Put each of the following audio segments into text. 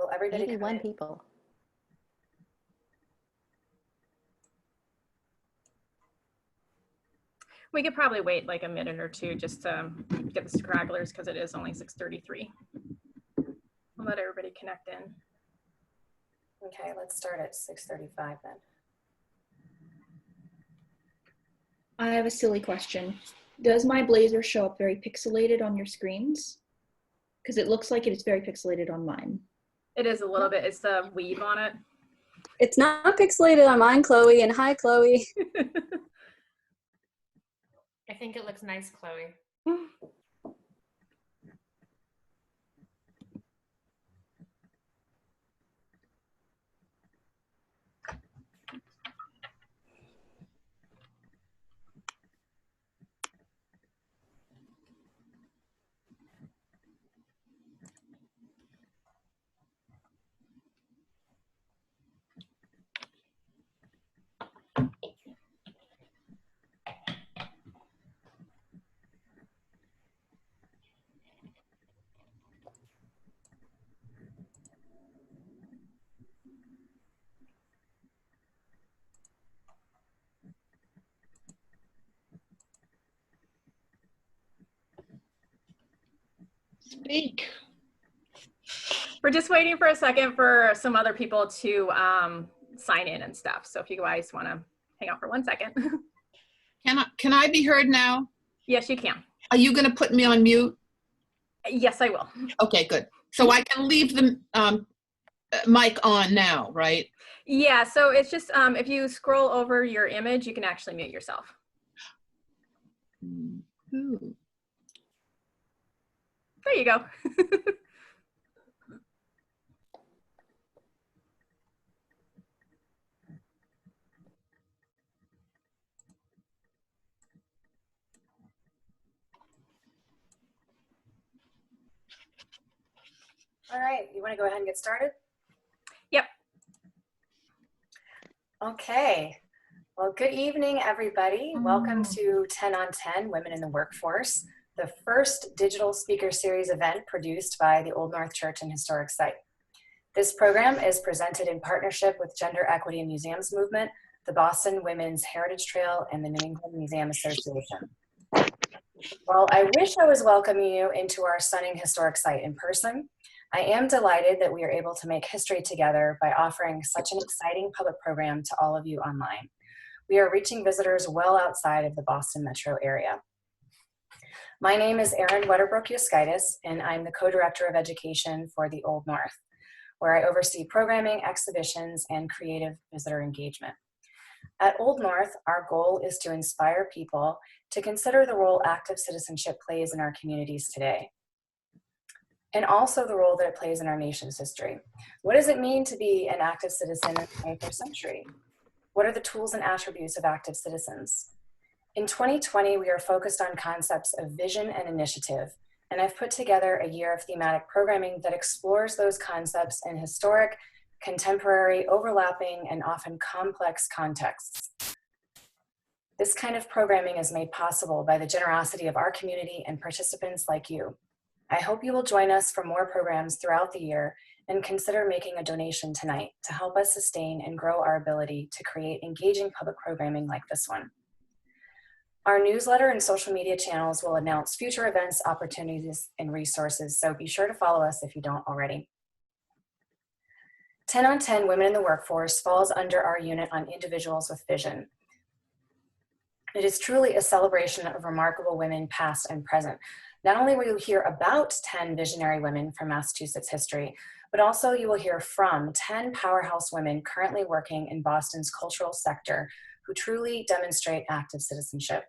Will everybody come 81 in? people. We could probably wait like a minute or two just to get the stragglers because it is only 6:33. I'll let everybody connect in. Okay, let's start at 6:35 then. I have a silly question. Does my blazer show up very pixelated on your screens? Because it looks like it is very pixelated on mine. It is a little bit, it's the weave on it. It's not pixelated on mine, Chloe, and hi, Chloe. I think it looks nice, Chloe. Speak. We're just waiting for a second for some other people to sign in and stuff. So if you guys want to hang out for 1 second. Can I be heard now? Yes, you can. Are you going to put me on mute? Yes, I will. Okay, good. So I can leave the mic on now, right? Yeah, so it's just if you scroll over your image, you can actually mute yourself. Ooh. There you go. All right, you want to go ahead and get started? Yep. Okay. Well, good evening, everybody. Welcome to 10 on 10 Women in the Workforce, the first digital speaker series event produced by the Old North Church and Historic Site. This program is presented in partnership with Gender Equity in Museums Movement, the Boston Women's Heritage Trail, and the New England Museum Association. While I wish I was welcoming you into our stunning historic site in person, I am delighted that we are able to make history together by offering such an exciting public program to all of you online. We are reaching visitors well outside of the Boston metro area. My name is Erin Wetterbrook-Yoskaitis, and I'm the co-director of education for the Old North, where I oversee programming, exhibitions, and creative visitor engagement. At Old North, our goal is to inspire people to consider the role active citizenship plays in our communities today, and also the role that it plays in our nation's history. What does it mean to be an active citizen in the 21st century? What are the tools and attributes of active citizens? In 2020, we are focused on concepts of vision and initiative, and I've put together a year of thematic programming that explores those concepts in historic, contemporary, overlapping, and often complex contexts. This kind of programming is made possible by the generosity of our community and participants like you. I hope you will join us for more programs throughout the year and consider making a donation tonight to help us sustain and grow our ability to create engaging public programming like this one. Our newsletter and social media channels will announce future events, opportunities, and resources, so be sure to follow us if you don't already. 10 on 10 Women in the Workforce falls under our unit on individuals with vision. It is truly a celebration of remarkable women past and present. Not only will you hear about 10 visionary women from Massachusetts history, but also you will hear from 10 powerhouse women currently working in Boston's cultural sector who truly demonstrate active citizenship.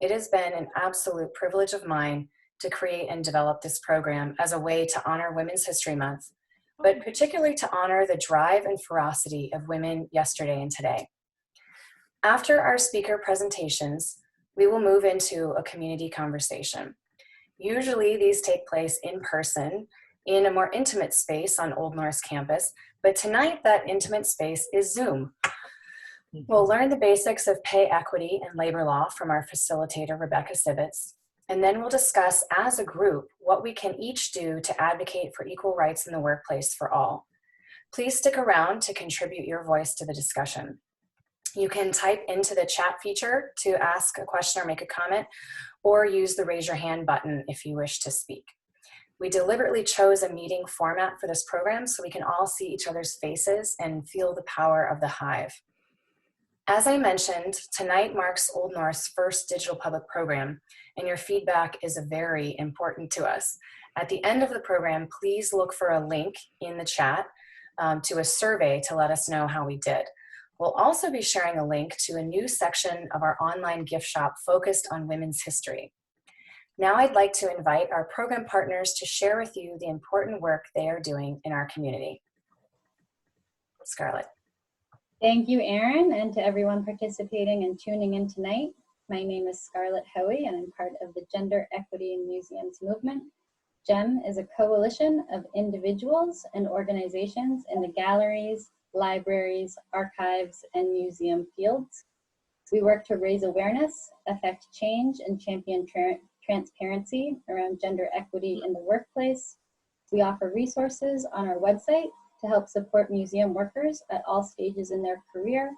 It has been an absolute privilege of mine to create and develop this program as a way to honor Women's History Month, but particularly to honor the drive and ferocity of women yesterday and today. After our speaker presentations, we will move into a community conversation. Usually these take place in person in a more intimate space on Old North's campus, but tonight that intimate space is Zoom. We'll learn the basics of pay equity and labor law from our facilitator, Rebecca Sivitz, And then we'll discuss as a group what we can each do to advocate for equal rights in the workplace for all. Please stick around to contribute your voice to the discussion. You can type into the chat feature to ask a question or make a comment, or use the raise your hand button if you wish to speak. We deliberately chose a meeting format for this program so we can all see each other's faces and feel the power of the hive. As I mentioned, tonight marks Old North's first digital public program, and your feedback is very important to us. At the end of the program, please look for a link in the chat to a survey to let us know how we did. We'll also be sharing a link to a new section of our online gift shop focused on women's history. Now I'd like to invite our program partners to share with you the important work they are doing in our community. Scarlett. Thank you, Erin, and to everyone participating and tuning in tonight. My name is Scarlett Hoey, and I'm part of the Gender Equity in Museums movement. GEM is a coalition of individuals and organizations in the galleries, libraries, archives, and museum fields. We work to raise awareness, affect change, and champion transparency around gender equity in the workplace. We offer resources on our website to help support museum workers at all stages in their career.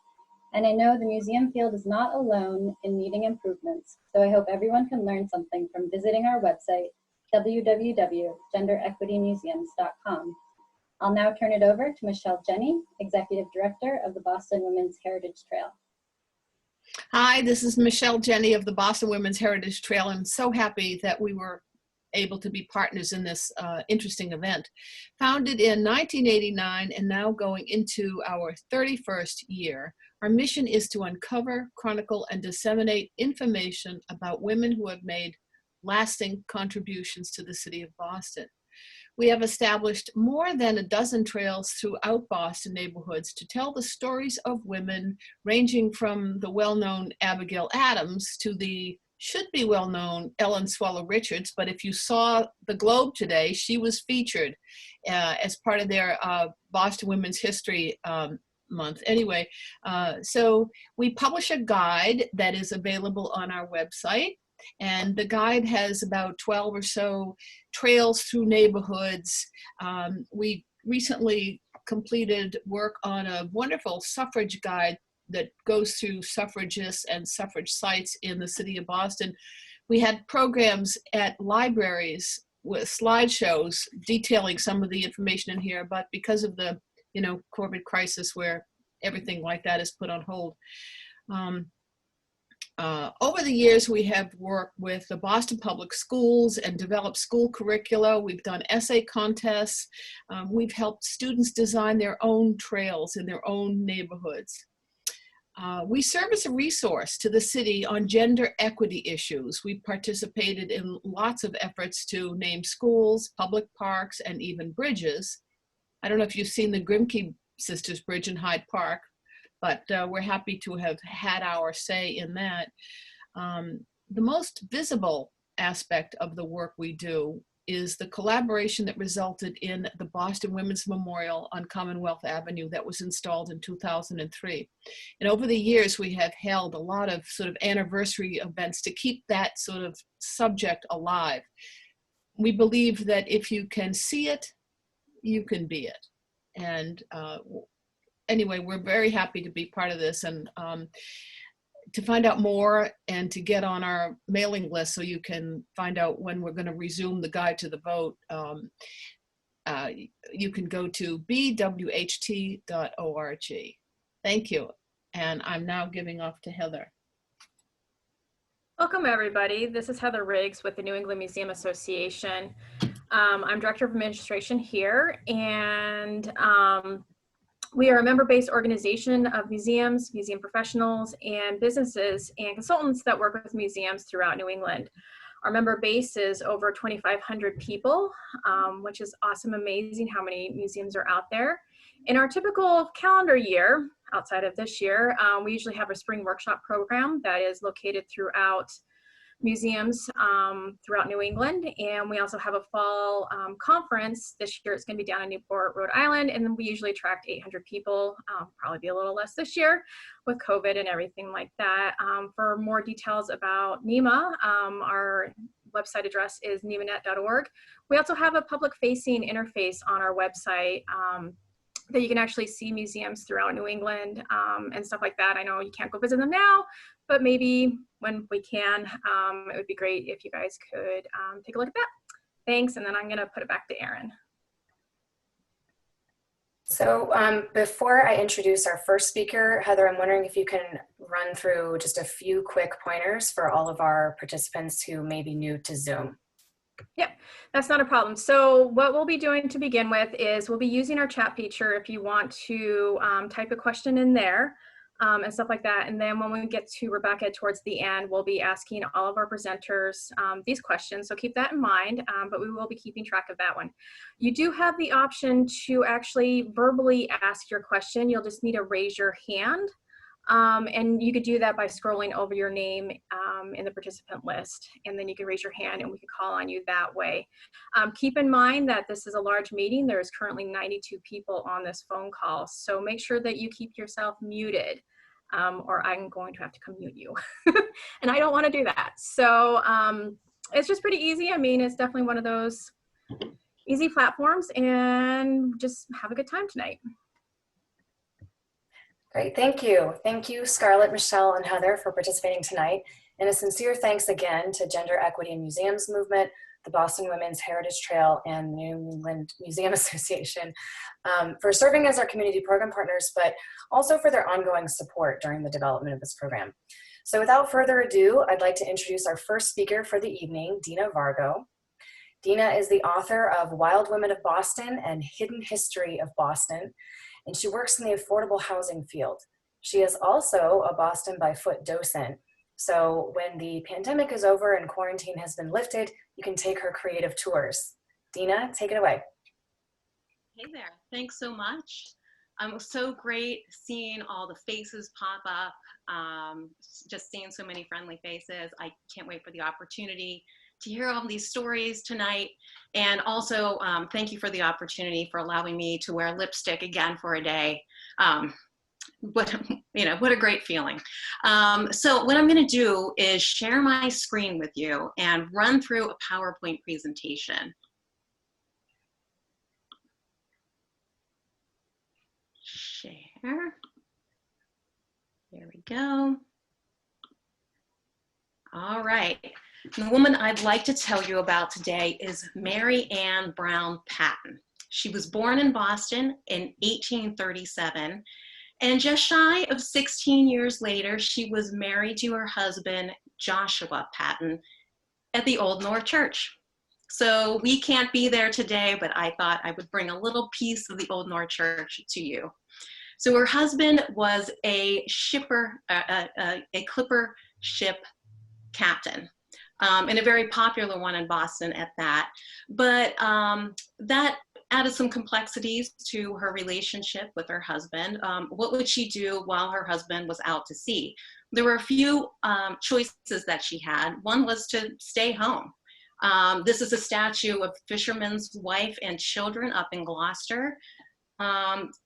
And I know the museum field is not alone in needing improvements, so I hope everyone can learn something from visiting our website, www.genderequitymuseums.com. I'll now turn it over to Michelle Jenny, Executive Director of the Boston Women's Heritage Trail. Hi, this is Michelle Jenny of the Boston Women's Heritage Trail. I'm so happy that we were able to be partners in this interesting event. Founded in 1989 and now going into our 31st year, our mission is to uncover, chronicle, and disseminate information about women who have made lasting contributions to the city of Boston. We have established more than a dozen trails throughout Boston neighborhoods to tell the stories of women ranging from the well-known Abigail Adams to the should-be well-known Ellen Swallow Richards, but if you saw the Globe today, she was featured as part of their Boston Women's History Month. Anyway, so we publish a guide that is available on our website. And the guide has about 12 or so trails through neighborhoods. We recently completed work on a wonderful suffrage guide that goes through suffragists and suffrage sites in the city of Boston. We had programs at libraries with slideshows detailing some of the information in here, but because of the COVID crisis where everything like that is put on hold. Over the years, we have worked with the Boston Public Schools and developed school curricula. We've done essay contests. We've helped students design their own trails in their own neighborhoods. We serve as a resource to the city on gender equity issues. We participated in lots of efforts to name schools, public parks, and even bridges. I don't know if you've seen the Grimke Sisters Bridge in Hyde Park, but we're happy to have had our say in that. The most visible aspect of the work we do is the collaboration that resulted in the Boston Women's Memorial on Commonwealth Avenue that was installed in 2003. And over the years, we have held a lot of sort of anniversary events to keep that sort of subject alive. We believe that if you can see it, you can be it. And anyway, we're very happy to be part of this, and to find out more and to get on our mailing list so you can find out when we're going to resume the guide to the vote, you can go to bwht.org. Thank you. And I'm now giving off to Heather. Welcome, everybody. This is Heather Riggs with the New England Museum Association. I'm Director of Administration here, and we are a member-based organization of museums, museum professionals, and businesses and consultants that work with museums throughout New England. Our member base is over 2,500 people, which is awesome, amazing how many museums are out there. In our typical calendar year, outside of this year, we usually have a spring workshop program that is located throughout museums throughout New England, and we also have a fall conference. This year it's going to be down in Newport, Rhode Island, and then we usually attract 800 people, probably be a little less this year with COVID and everything like that. For more details about NEMA, our website address is nevanet.org. We also have a public-facing interface on our website that you can actually see museums throughout New England and stuff like that. I know you can't go visit them now, but maybe when we can, it would be great if you guys could take a look at that. Thanks, and then I'm gonna put it back to Erin. So before I introduce our first speaker, Heather, I'm wondering if you can run through just a few quick pointers for all of our participants who may be new to Zoom. Yep, that's not a problem. So what we'll be doing to begin with is we'll be using our chat feature if you want to type a question in there and stuff like that. And then when we get to Rebecca towards the end, we'll be asking all of our presenters these questions. So keep that in mind, but we will be keeping track of that one. You do have the option to actually verbally ask your question. You'll just need to raise your hand. And you could do that by scrolling over your name in the participant list, and then you can raise your hand and we can call on you that way. Keep in mind that this is a large meeting. There's currently 92 people on this phone call, so make sure that you keep yourself muted or I'm going to have to come mute you. And I don't want to do that. So it's just pretty easy. I mean, it's definitely one of those easy platforms, and just have a good time tonight. Great, thank you. Thank you, Scarlett, Michelle, and Heather for participating tonight. And a sincere thanks again to Gender Equity in Museums Movement, the Boston Women's Heritage Trail, and New England Museum Association for serving as our community program partners, but also for their ongoing support during the development of this program. So without further ado, I'd like to introduce our first speaker for the evening, Dina Vargo. Dina is the author of Wild Women of Boston and Hidden History of Boston, and she works in the affordable housing field. She is also a Boston by Foot docent. So when the pandemic is over and quarantine has been lifted, you can take her creative tours. Dina, take it away. Hey there, thanks so much. It was so great seeing all the faces pop up, just seeing so many friendly faces. I can't wait for the opportunity to hear all these stories tonight. And also, thank you for the opportunity for allowing me to wear lipstick again for a day. What a great feeling. So what I'm gonna do is share my screen with you and run through a PowerPoint presentation. Share. There we go. All right. The woman I'd like to tell you about today is Mary Ann Brown Patton. She was born in Boston in 1837, and just shy of 16 years later, she was married to her husband, Joshua Patton, at the Old North Church. So we can't be there today, but I thought I would bring a little piece of the Old North Church to you. So her husband was a shipper, a clipper ship captain. And a very popular one in Boston at that. But that added some complexities to her relationship with her husband. What would she do while her husband was out to sea? There were a few choices that she had. One was to stay home. This is a statue of fisherman's wife and children up in Gloucester.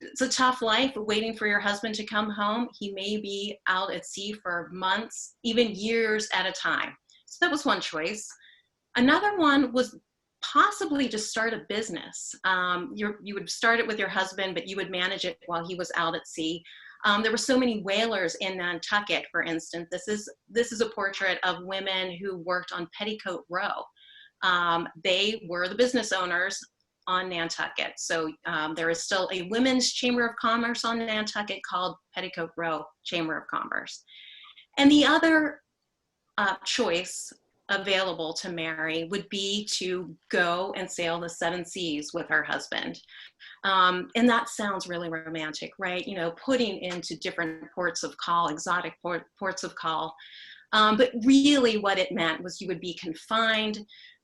It's a tough life waiting for your husband to come home. He may be out at sea for months, even years at a time. So that was one choice. Another one was possibly to start a business. You would start it with your husband, but you would manage it while he was out at sea. There were so many whalers in Nantucket, for instance. This is a portrait of women who worked on Petticoat Row. They were the business owners on Nantucket. So there is still a women's chamber of commerce on Nantucket called Petticoat Row Chamber of Commerce. And the other choice available to Mary would be to go and sail the 7 seas with her husband. And that sounds really romantic, right? You know, putting into different ports of call, exotic ports of call. But really what it meant was you would be confined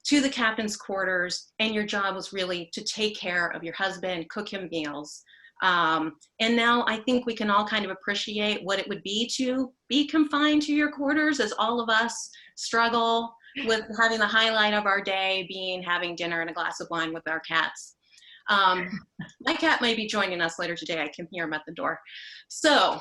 to the captain's quarters, and your job was really to take care of your husband, cook him meals. And now I think we can all kind of appreciate what it would be to be confined to your quarters, as all of us struggle with having the highlight of our day being having dinner and a glass of wine with our cats. My cat may be joining us later today. I can hear him at the door. So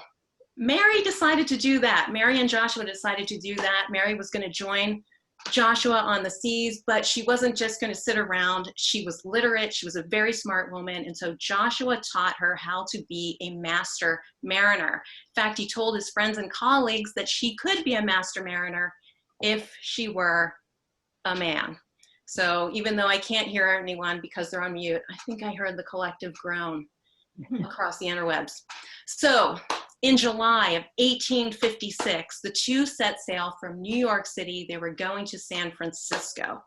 Mary decided to do that. Mary and Joshua decided to do that. Mary was going to join Joshua on the seas, but she wasn't just going to sit around. She was literate. She was a very smart woman. And so Joshua taught her how to be a master mariner. In fact, he told his friends and colleagues that she could be a master mariner if she were a man. So even though I can't hear anyone because they're on mute, I think I heard the collective groan across the interwebs. So in July of 1856, the two set sail from New York City. They were going to San Francisco.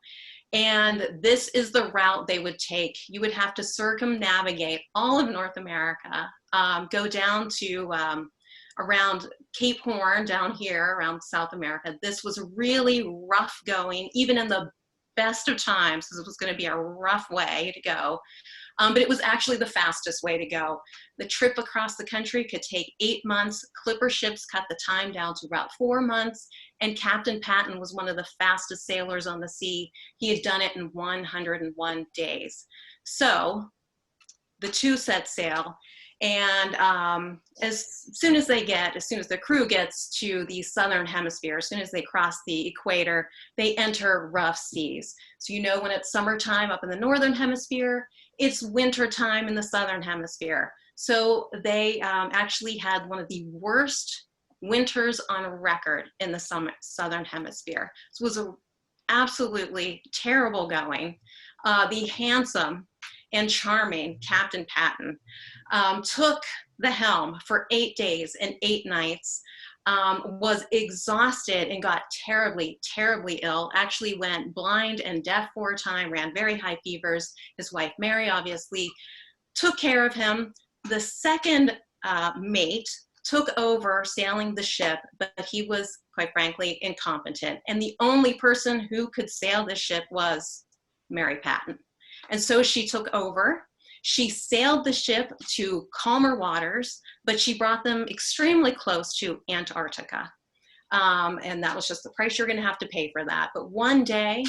And this is the route they would take. You would have to circumnavigate all of North America, go down to around Cape Horn down here around South America. This was really rough going, even in the best of times. This was going to be a rough way to go. But it was actually the fastest way to go. The trip across the country could take 8 months. Clipper ships cut the time down to about 4 months. And Captain Patton was one of the fastest sailors on the sea. He had done it in 101 days. So the two set sail. And as soon as the crew gets to the southern hemisphere, as soon as they cross the equator, they enter rough seas. So you know when it's summertime up in the northern hemisphere, it's winter time in the southern hemisphere. So they actually had one of the worst winters on record in the southern hemisphere. So it was a absolutely terrible going. The handsome and charming Captain Patton took the helm for 8 days and 8 nights, was exhausted and got terribly, terribly ill, actually went blind and deaf for a time, ran very high fevers. His wife, Mary, obviously took care of him. The second mate took over sailing the ship, but he was, quite frankly, incompetent. And the only person who could sail the ship was Mary Patton. And so she took over. She sailed the ship to calmer waters, but she brought them extremely close to Antarctica. And that was just the price you're going to have to pay for that. But one day,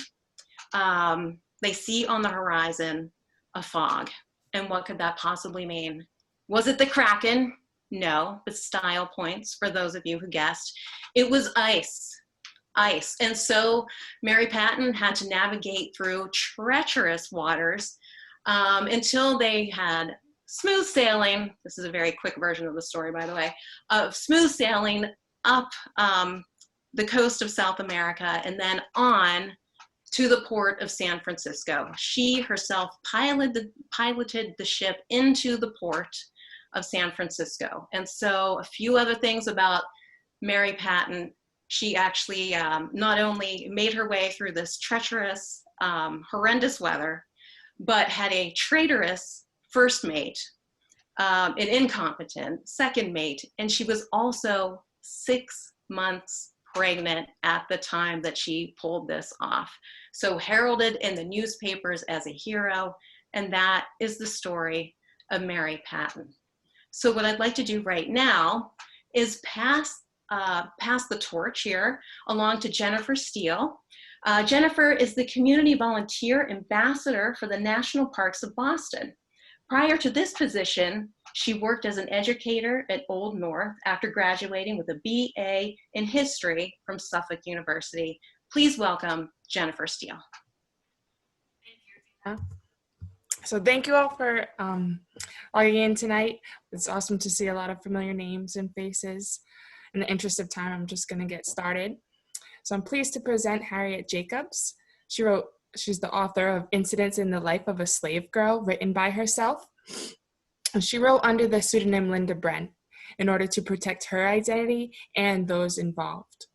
they see on the horizon a fog. And what could that possibly mean? Was it the Kraken? No, but style points for those of you who guessed. It was ice. And so Mary Patton had to navigate through treacherous waters until they had smooth sailing. This is a very quick version of the story, by the way, of smooth sailing up the coast of South America and then on to the port of San Francisco. She herself piloted the ship into the port of San Francisco. And so a few other things about Mary Patton. She actually not only made her way through this treacherous, horrendous weather, but had a traitorous first mate, an incompetent second mate, and she was also 6 months pregnant at the time that she pulled this off. So heralded in the newspapers as a hero, and that is the story of Mary Patton. So what I'd like to do right now is pass the torch here along to Jennifer Steele. Jennifer is the community volunteer ambassador for the National Parks of Boston. Prior to this position, she worked as an educator at Old North after graduating with a BA in history from Suffolk University. Please welcome Jennifer Steele. Thank you, Dina. So thank you all for logging in tonight. It's awesome to see a lot of familiar names and faces. In the interest of time, I'm just going to get started. So I'm pleased to present Harriet Jacobs. She's the author of Incidents in the Life of a Slave Girl, written by herself. She wrote under the pseudonym Linda Brent in order to protect her identity and those involved.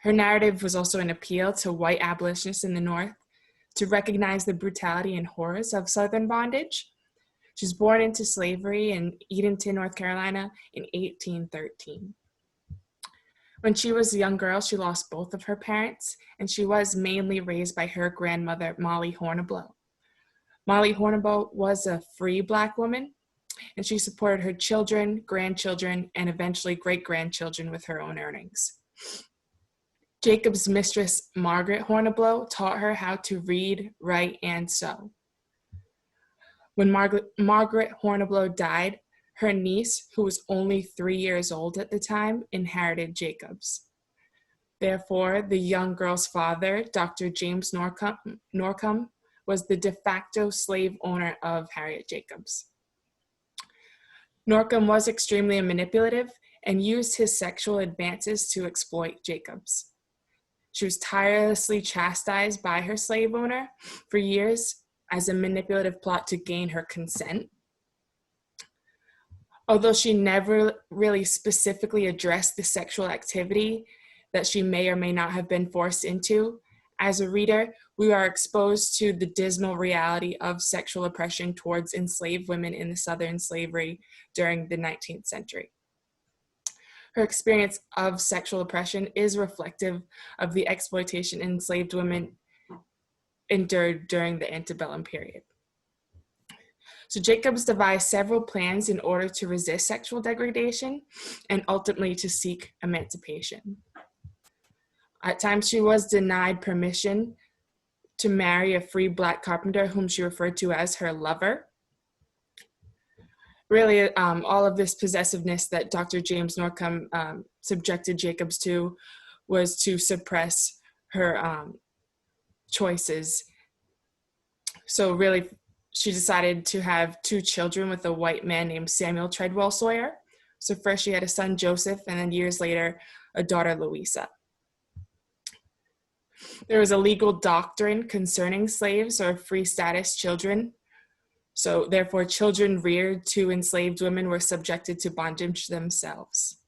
Her narrative was also an appeal to white abolitionists in the North to recognize the brutality and horrors of Southern bondage. She was born into slavery in Edenton, North Carolina in 1813. When she was a young girl, she lost both of her parents, and she was mainly raised by her grandmother, Molly Horniblow. Molly Horniblow was a free Black woman, and she supported her children, grandchildren, and eventually great-grandchildren with her own earnings. Jacob's mistress, Margaret Horniblow, taught her how to read, write, and sew. When Margaret Horniblow died, her niece, who was only 3 years old at the time, inherited Jacobs. Therefore, the young girl's father, Dr. James Norcom, was the de facto slave owner of Harriet Jacobs. Norcom was extremely manipulative and used his sexual advances to exploit Jacobs. She was tirelessly chastised by her slave owner for years as a manipulative plot to gain her consent. Although she never really specifically addressed the sexual activity that she may or may not have been forced into, as a reader, we are exposed to the dismal reality of sexual oppression towards enslaved women in the Southern slavery during the 19th century. Her experience of sexual oppression is reflective of the exploitation enslaved women endured during the antebellum period. So Jacobs devised several plans in order to resist sexual degradation and ultimately to seek emancipation. At times, she was denied permission to marry a free Black carpenter whom she referred to as her lover. Really, all of this possessiveness that Dr. James Norcom subjected Jacobs to was to suppress her choices. So really, she decided to have 2 children with a white man named Samuel Treadwell Sawyer. So first she had a son, Joseph, and then years later, a daughter, Louisa. There was a legal doctrine concerning slaves or free status children. So therefore, children reared to enslaved women were subjected to bondage themselves.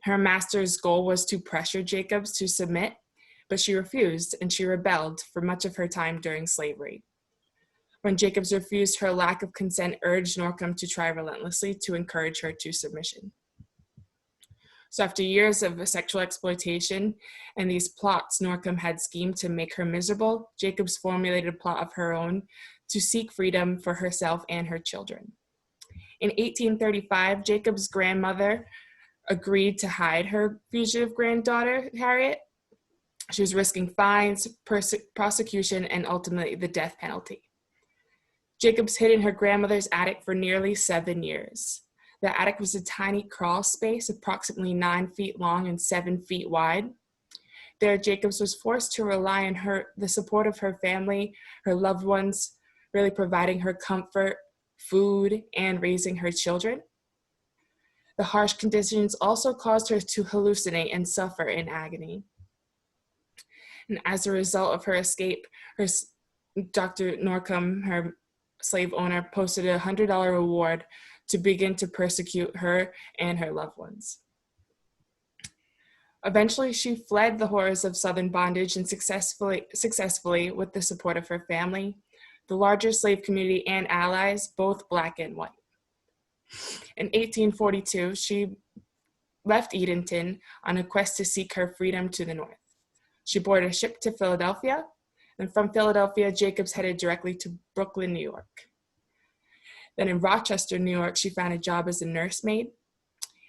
Her master's goal was to pressure Jacobs to submit, but she refused and she rebelled for much of her time during slavery. When Jacobs refused, her lack of consent urged Norcom to try relentlessly to encourage her to submission. So after years of sexual exploitation and these plots Norcom had schemed to make her miserable, Jacobs formulated a plot of her own to seek freedom for herself and her children. In 1835, Jacobs' grandmother agreed to hide her fugitive granddaughter, Harriet. She was risking fines, prosecution, and ultimately the death penalty. Jacobs hid in her grandmother's attic for nearly 7 years. The attic was a tiny crawl space, approximately 9 feet long and 7 feet wide. There, Jacobs was forced to rely on the support of her family, her loved ones, really providing her comfort, food, and raising her children. The harsh conditions also caused her to hallucinate and suffer in agony. And as a result of her escape, Dr. Norcom, her slave owner, posted a $100 reward to begin to persecute her and her loved ones. Eventually, she fled the horrors of Southern bondage and successfully, with the support of her family, the larger slave community, and allies, both Black and white. In 1842, she left Edenton on a quest to seek her freedom to the north. She boarded a ship to Philadelphia, and from Philadelphia, Jacobs headed directly to Brooklyn, New York. Then in Rochester, New York, she found a job as a nursemaid.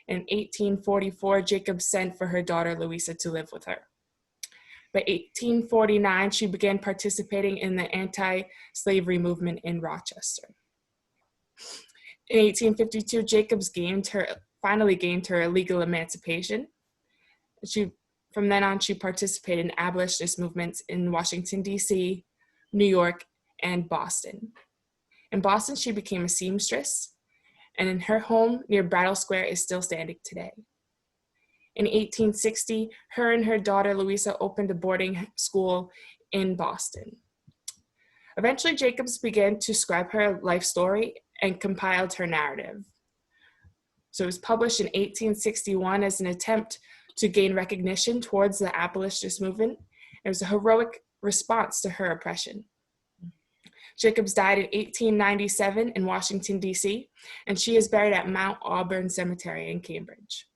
In 1844, Jacobs sent for her daughter, Louisa, to live with her. By 1849, she began participating in the anti-slavery movement in Rochester. In 1852, Jacobs finally gained her legal emancipation. From then on, she participated in abolitionist movements in Washington, D.C., New York, and Boston. In Boston, she became a seamstress, and in her home near Brattle Square is still standing today. In 1860, her and her daughter Louisa opened a boarding school in Boston. Eventually, Jacobs began to scribe her life story and compiled her narrative. So it was published in 1861 as an attempt to gain recognition towards the abolitionist movement. It was a heroic response to her oppression. Jacobs died in 1897 in Washington, D.C., and she is buried at Mount Auburn Cemetery in Cambridge.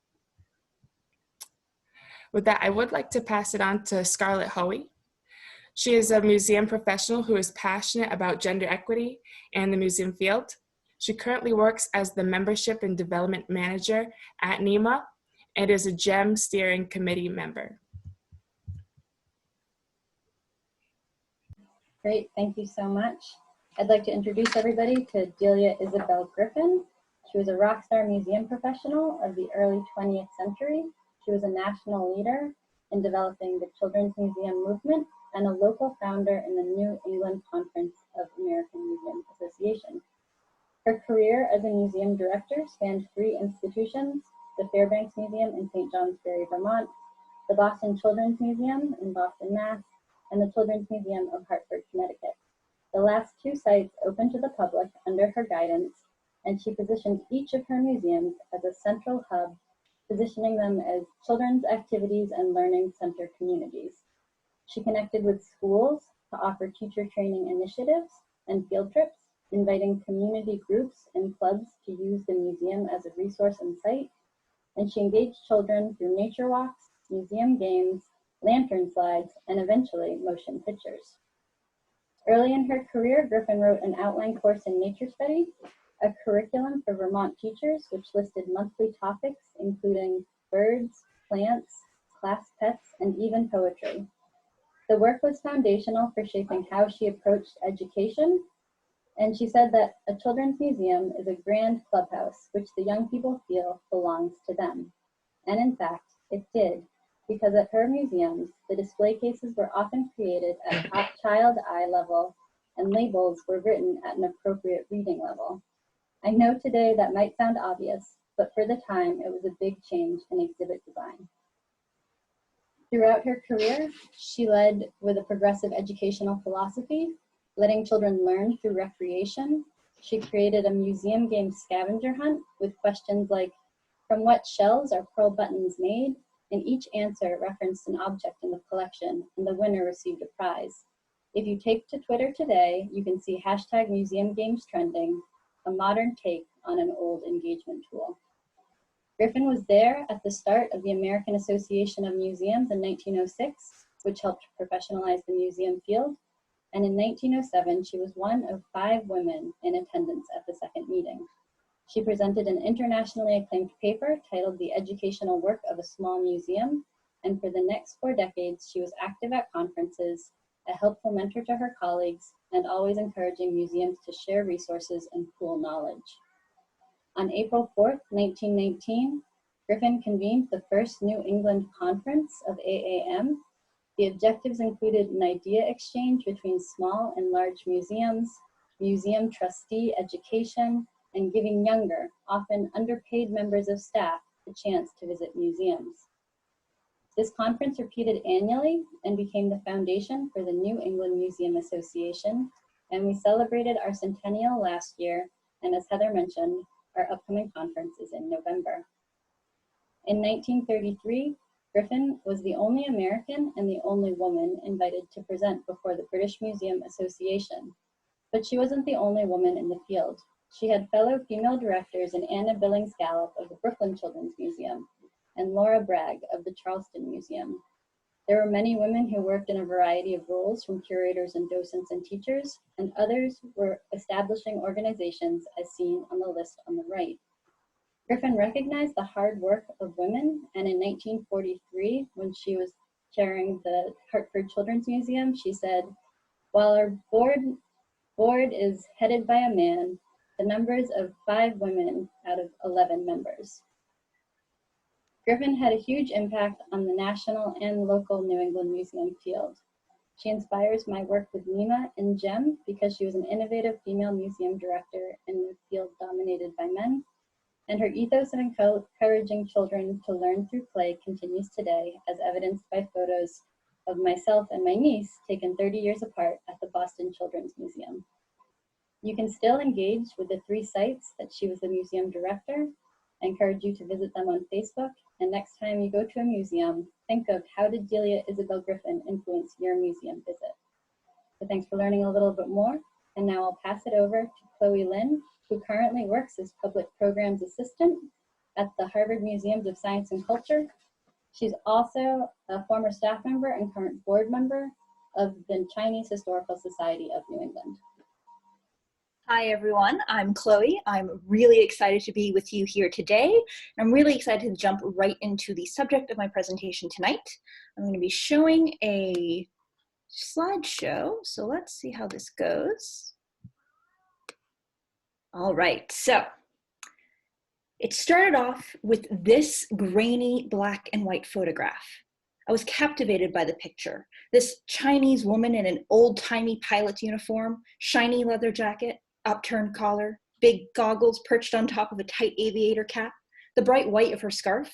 With that, I would like to pass it on to Scarlett Hoey. She is a museum professional who is passionate about gender equity and the museum field. She currently works as the Membership and Development Manager at NEMA and is a GEM Steering Committee member. Great, thank you so much. I'd like to introduce everybody to Delia Isabel Griffin. She was a rock star museum professional of the early 20th century. She was a national leader in developing the Children's Museum movement and a local founder in the New England Conference of American Museum Association. Her career as a museum director spanned 3 institutions: the Fairbanks Museum in St. Johnsbury, Vermont, the Boston Children's Museum in Boston, Mass., and the Children's Museum of Hartford, Connecticut. The last 2 sites opened to the public under her guidance, and she positioned each of her museums as a central hub, positioning them as children's activities and learning center communities. She connected with schools to offer teacher training initiatives and field trips, inviting community groups and clubs to use the museum as a resource and site, and she engaged children through nature walks, museum games, lantern slides, and eventually motion pictures. Early in her career, Griffin wrote an outline course in nature study, a curriculum for Vermont teachers, which listed monthly topics including birds, plants, class pets, and even poetry. The work was foundational for shaping how she approached education, and she said that a children's museum is a grand clubhouse which the young people feel belongs to them. And in fact, it did, because at her museums, the display cases were often created at child eye level and labels were written at an appropriate reading level. I know today that might sound obvious, but for the time, it was a big change in exhibit design. Throughout her career, she led with a progressive educational philosophy, letting children learn through recreation. She created a museum game scavenger hunt with questions like, from what shells are pearl buttons made? And each answer referenced an object in the collection, and the winner received a prize. If you take to Twitter today, you can see #MuseumGames trending, a modern take on an old engagement tool. Griffin was there at the start of the American Association of Museums in 1906, which helped professionalize the museum field. And in 1907, she was one of 5 women in attendance at the second meeting. She presented an internationally acclaimed paper titled The Educational Work of a Small Museum, and for the next 4 decades, she was active at conferences, a helpful mentor to her colleagues, and always encouraging museums to share resources and pool knowledge. On April 4th, 1919, Griffin convened the first New England Conference of AAM. The objectives included an idea exchange between small and large museums, museum trustee education, and giving younger, often underpaid members of staff the chance to visit museums. This conference repeated annually and became the foundation for the New England Museum Association, and we celebrated our centennial last year, and as Heather mentioned, our upcoming conference is in November. In 1933, Griffin was the only American and the only woman invited to present before the British Museum Association, but she wasn't the only woman in the field. She had fellow female directors in Anna Billings Gallup of the Brooklyn Children's Museum and Laura Bragg of the Charleston Museum. There were many women who worked in a variety of roles, from curators and docents and teachers, and others were establishing organizations as seen on the list on the right. Griffin recognized the hard work of women, and in 1943, when she was chairing the Hartford Children's Museum, she said, while our board is headed by a man, the numbers of 5 women out of 11 members. Griffin had a huge impact on the national and local New England museum field. She inspires my work with Nima and Jem because she was an innovative female museum director in a field dominated by men, and her ethos of encouraging children to learn through play continues today, as evidenced by photos of myself and my niece taken 30 years apart at the Boston Children's Museum. You can still engage with the 3 sites that she was the museum director. I encourage you to visit them on Facebook, and next time you go to a museum, think of how did Delia Isabel Griffin influence your museum visit. So thanks for learning a little bit more, and now I'll pass it over to Chloe Lynn, who currently works as Public Programs Assistant at the Harvard Museums of Science and Culture. She's also a former staff member and current board member of the Chinese Historical Society of New England. Hi everyone, I'm Chloe. I'm really excited to be with you here today. I'm really excited to jump right into the subject of my presentation tonight. I'm going to be showing a slideshow, so let's see how this goes. All right, so it started off with this grainy black and white photograph. I was captivated by the picture. This Chinese woman in an old-timey pilot's uniform, shiny leather jacket, upturned collar, big goggles perched on top of a tight aviator cap, the bright white of her scarf.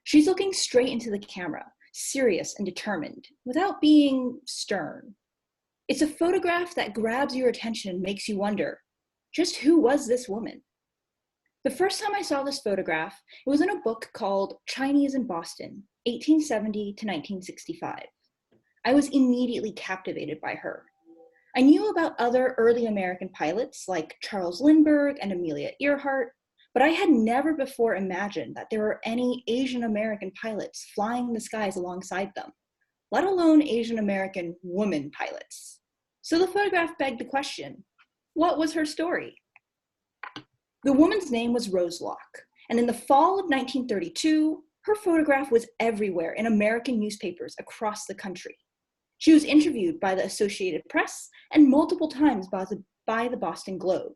She's looking straight into the camera, serious and determined, without being stern. It's a photograph that grabs your attention and makes you wonder, just who was this woman? The first time I saw this photograph, it was in a book called Chinese in Boston, 1870 to 1965. I was immediately captivated by her. I knew about other early American pilots like Charles Lindbergh and Amelia Earhart, but I had never before imagined that there were any Asian American pilots flying the skies alongside them, let alone Asian American woman pilots. So the photograph begged the question, what was her story? The woman's name was Rose Locke, and in the fall of 1932, her photograph was everywhere in American newspapers across the country. She was interviewed by the Associated Press and multiple times by the Boston Globe.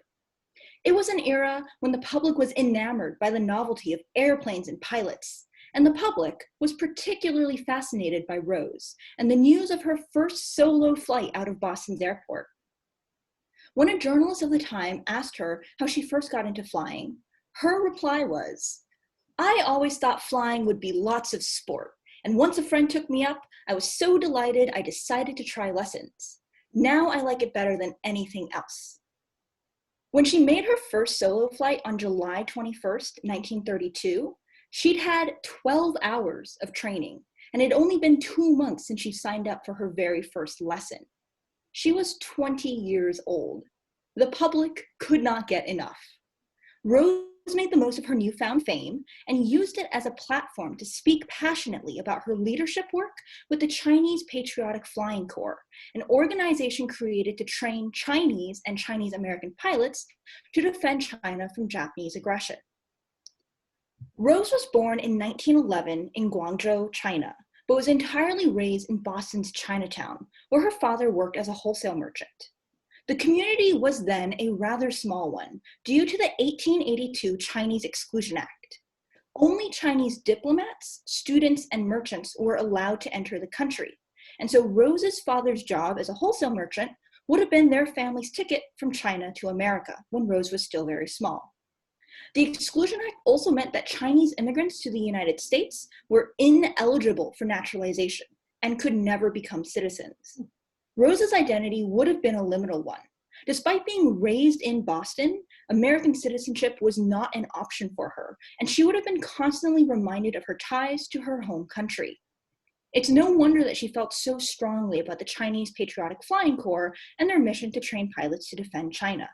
It was an era when the public was enamored by the novelty of airplanes and pilots, and the public was particularly fascinated by Rose and the news of her first solo flight out of Boston's airport. When a journalist of the time asked her how she first got into flying, her reply was, "I always thought flying would be lots of sport, and once a friend took me up, I was so delighted I decided to try lessons. Now I like it better than anything else." When she made her first solo flight on July 21st, 1932, she'd had 12 hours of training, and it had only been 2 months since she signed up for her very first lesson. She was 20 years old. The public could not get enough. Rose made the most of her newfound fame and used it as a platform to speak passionately about her leadership work with the Chinese Patriotic Flying Corps, an organization created to train Chinese and Chinese American pilots to defend China from Japanese aggression. Rose was born in 1911 in Guangzhou, China, but was entirely raised in Boston's Chinatown, where her father worked as a wholesale merchant. The community was then a rather small one, due to the 1882 Chinese Exclusion Act. Only Chinese diplomats, students, and merchants were allowed to enter the country, and so Rose's father's job as a wholesale merchant would have been their family's ticket from China to America when Rose was still very small. The Exclusion Act also meant that Chinese immigrants to the United States were ineligible for naturalization and could never become citizens. Rose's identity would have been a liminal one. Despite being raised in Boston, American citizenship was not an option for her, and she would have been constantly reminded of her ties to her home country. It's no wonder that she felt so strongly about the Chinese Patriotic Flying Corps and their mission to train pilots to defend China.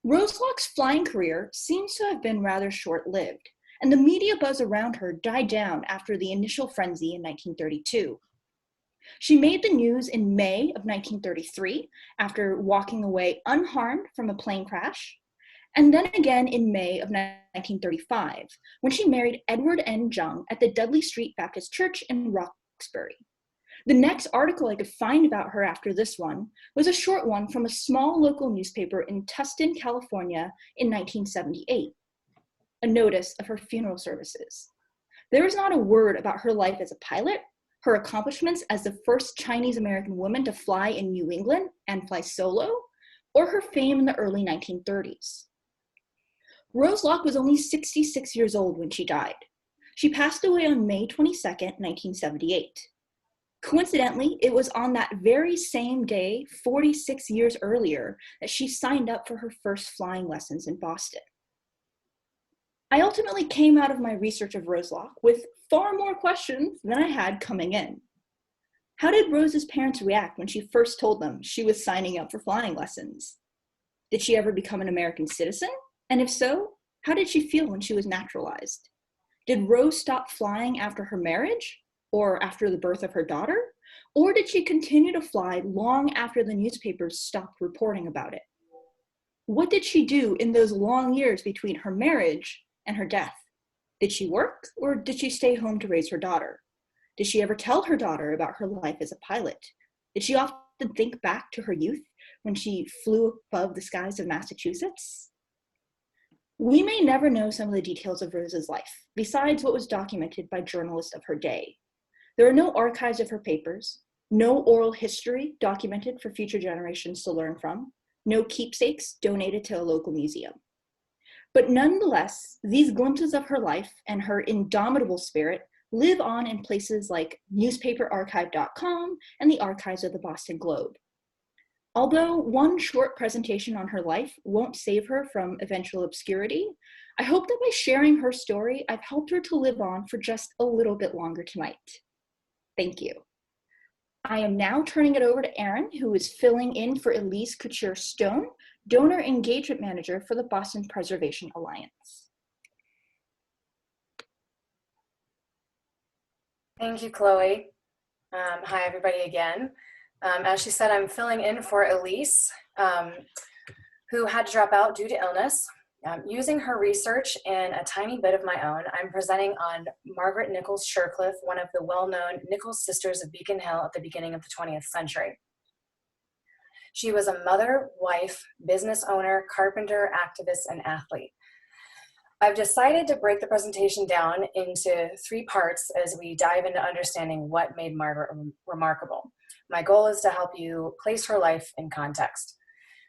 Rose Locke's flying career seems to have been rather short-lived, and the media buzz around her died down after the initial frenzy in 1932. She made the news in May of 1933 after walking away unharmed from a plane crash, and then again in May of 1935 when she married Edward N. Jung at the Dudley Street Baptist Church in Roxbury. The next article I could find about her after this one was a short one from a small local newspaper in Tustin, California in 1978, a notice of her funeral services. There is not a word about her life as a pilot, her accomplishments as the first Chinese American woman to fly in New England and fly solo, or her fame in the early 1930s. Rose Locke was only 66 years old when she died. She passed away on May 22nd, 1978. Coincidentally, it was on that very same day, 46 years earlier, that she signed up for her first flying lessons in Boston. I ultimately came out of my research of Rose Locke with far more questions than I had coming in. How did Rose's parents react when she first told them she was signing up for flying lessons? Did she ever become an American citizen? And if so, how did she feel when she was naturalized? Did Rose stop flying after her marriage? Or after the birth of her daughter? Or did she continue to fly long after the newspapers stopped reporting about it? What did she do in those long years between her marriage and her death? Did she work, or did she stay home to raise her daughter? Did she ever tell her daughter about her life as a pilot? Did she often think back to her youth when she flew above the skies of Massachusetts? We may never know some of the details of Rose's life, besides what was documented by journalists of her day. There are no archives of her papers, no oral history documented for future generations to learn from, no keepsakes donated to a local museum. But nonetheless, these glimpses of her life and her indomitable spirit live on in places like newspaperarchive.com and the archives of the Boston Globe. Although one short presentation on her life won't save her from eventual obscurity, I hope that by sharing her story, I've helped her to live on for just a little bit longer tonight. Thank you. I am now turning it over to Erin, who is filling in for Elise Couture-Stone, Donor Engagement Manager for the Boston Preservation Alliance. Thank you, Chloe. Hi, everybody again. As she said, I'm filling in for Elise, who had to drop out due to illness. Using her research and a tiny bit of my own, I'm presenting on Margaret Nichols Shurcliff, one of the well-known Nichols sisters of Beacon Hill at the beginning of the 20th century. She was a mother, wife, business owner, carpenter, activist, and athlete. I've decided to break the presentation down into 3 parts as we dive into understanding what made Margaret remarkable. My goal is to help you place her life in context.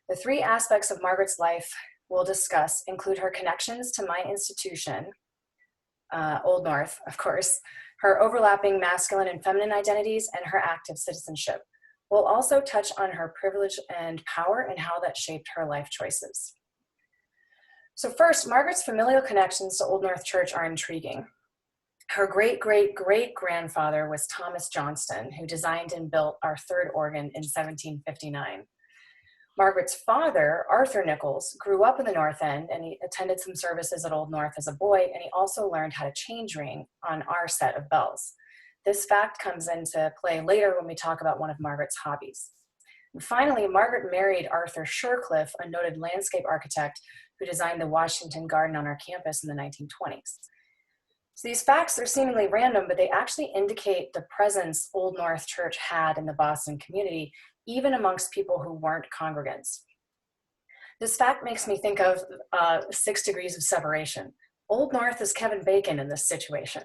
The 3 aspects of Margaret's life we'll discuss include her connections to my institution, Old North, of course, her overlapping masculine and feminine identities, and her active citizenship. We'll also touch on her privilege and power and how that shaped her life choices. So first, Margaret's familial connections to Old North Church are intriguing. Her great-great-great-grandfather was Thomas Johnston, who designed and built our 3rd organ in 1759. Margaret's father, Arthur Nichols, grew up in the North End, and he attended some services at Old North as a boy, and he also learned how to change ring on our set of bells. This fact comes into play later when we talk about one of Margaret's hobbies. And finally, Margaret married Arthur Shurcliff, a noted landscape architect who designed the Washington Garden on our campus in the 1920s. So these facts are seemingly random, but they actually indicate the presence Old North Church had in the Boston community, even amongst people who weren't congregants. This fact makes me think of 6 degrees of separation. Old North is Kevin Bacon in this situation.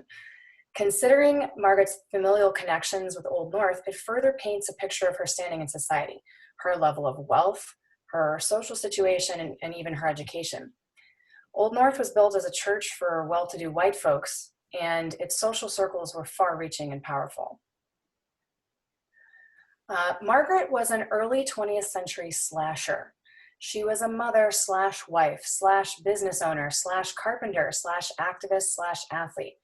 Considering Margaret's familial connections with Old North, it further paints a picture of her standing in society, her level of wealth, her social situation, and even her education. Old North was built as a church for well-to-do white folks, and its social circles were far-reaching and powerful. Margaret was an early 20th century slasher. She was a mother / wife / business owner / carpenter / activist / athlete.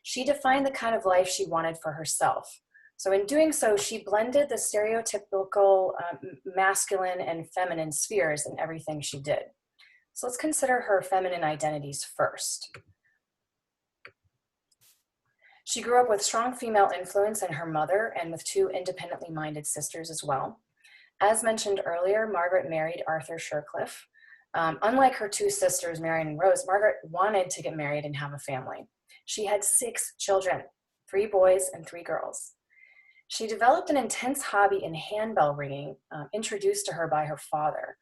She defined the kind of life she wanted for herself. So in doing so, she blended the stereotypical masculine and feminine spheres in everything she did. So let's consider her feminine identities first. She grew up with strong female influence in her mother and with 2 independently minded sisters as well. As mentioned earlier, Margaret married Arthur Shurcliff. Unlike her 2 sisters, Marion and Rose, Margaret wanted to get married and have a family. She had 6 children, 3 boys and 3 girls. She developed an intense hobby in handbell ringing, introduced to her by her father.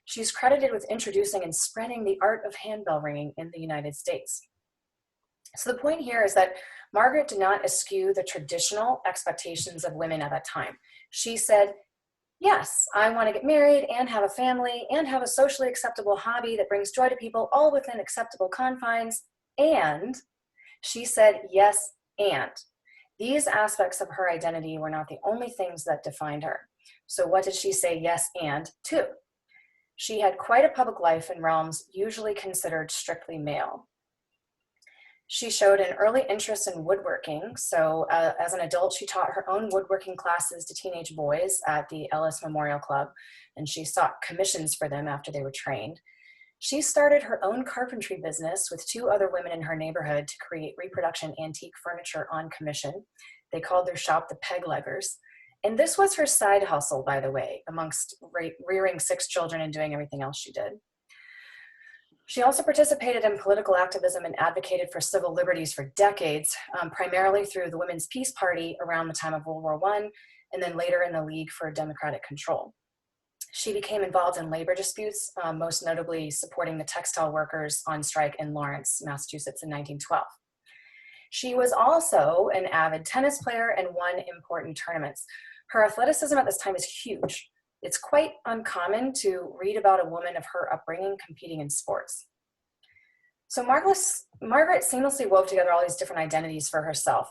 She's credited with introducing and spreading the art of handbell ringing in the United States. So the point here is that Margaret did not eschew the traditional expectations of women at that time. She said, yes, I want to get married and have a family and have a socially acceptable hobby that brings joy to people, all within acceptable confines. And she said, yes, and. These aspects of her identity were not the only things that defined her. So what did she say yes and to? She had quite a public life in realms usually considered strictly male. She showed an early interest in woodworking. So as an adult, she taught her own woodworking classes to teenage boys at the Ellis Memorial Club, and she sought commissions for them after they were trained. She started her own carpentry business with 2 other women in her neighborhood to create reproduction antique furniture on commission. They called their shop the Pegleggers. And this was her side hustle, by the way, amongst rearing 6 children and doing everything else she did. She also participated in political activism and advocated for civil liberties for decades, primarily through the Women's Peace Party around the time of World War I, and then later in the League for Democratic Control. She became involved in labor disputes, most notably supporting the textile workers on strike in Lawrence, Massachusetts in 1912. She was also an avid tennis player and won important tournaments. Her athleticism at this time is huge. It's quite uncommon to read about a woman of her upbringing competing in sports. So Margaret seamlessly wove together all these different identities for herself.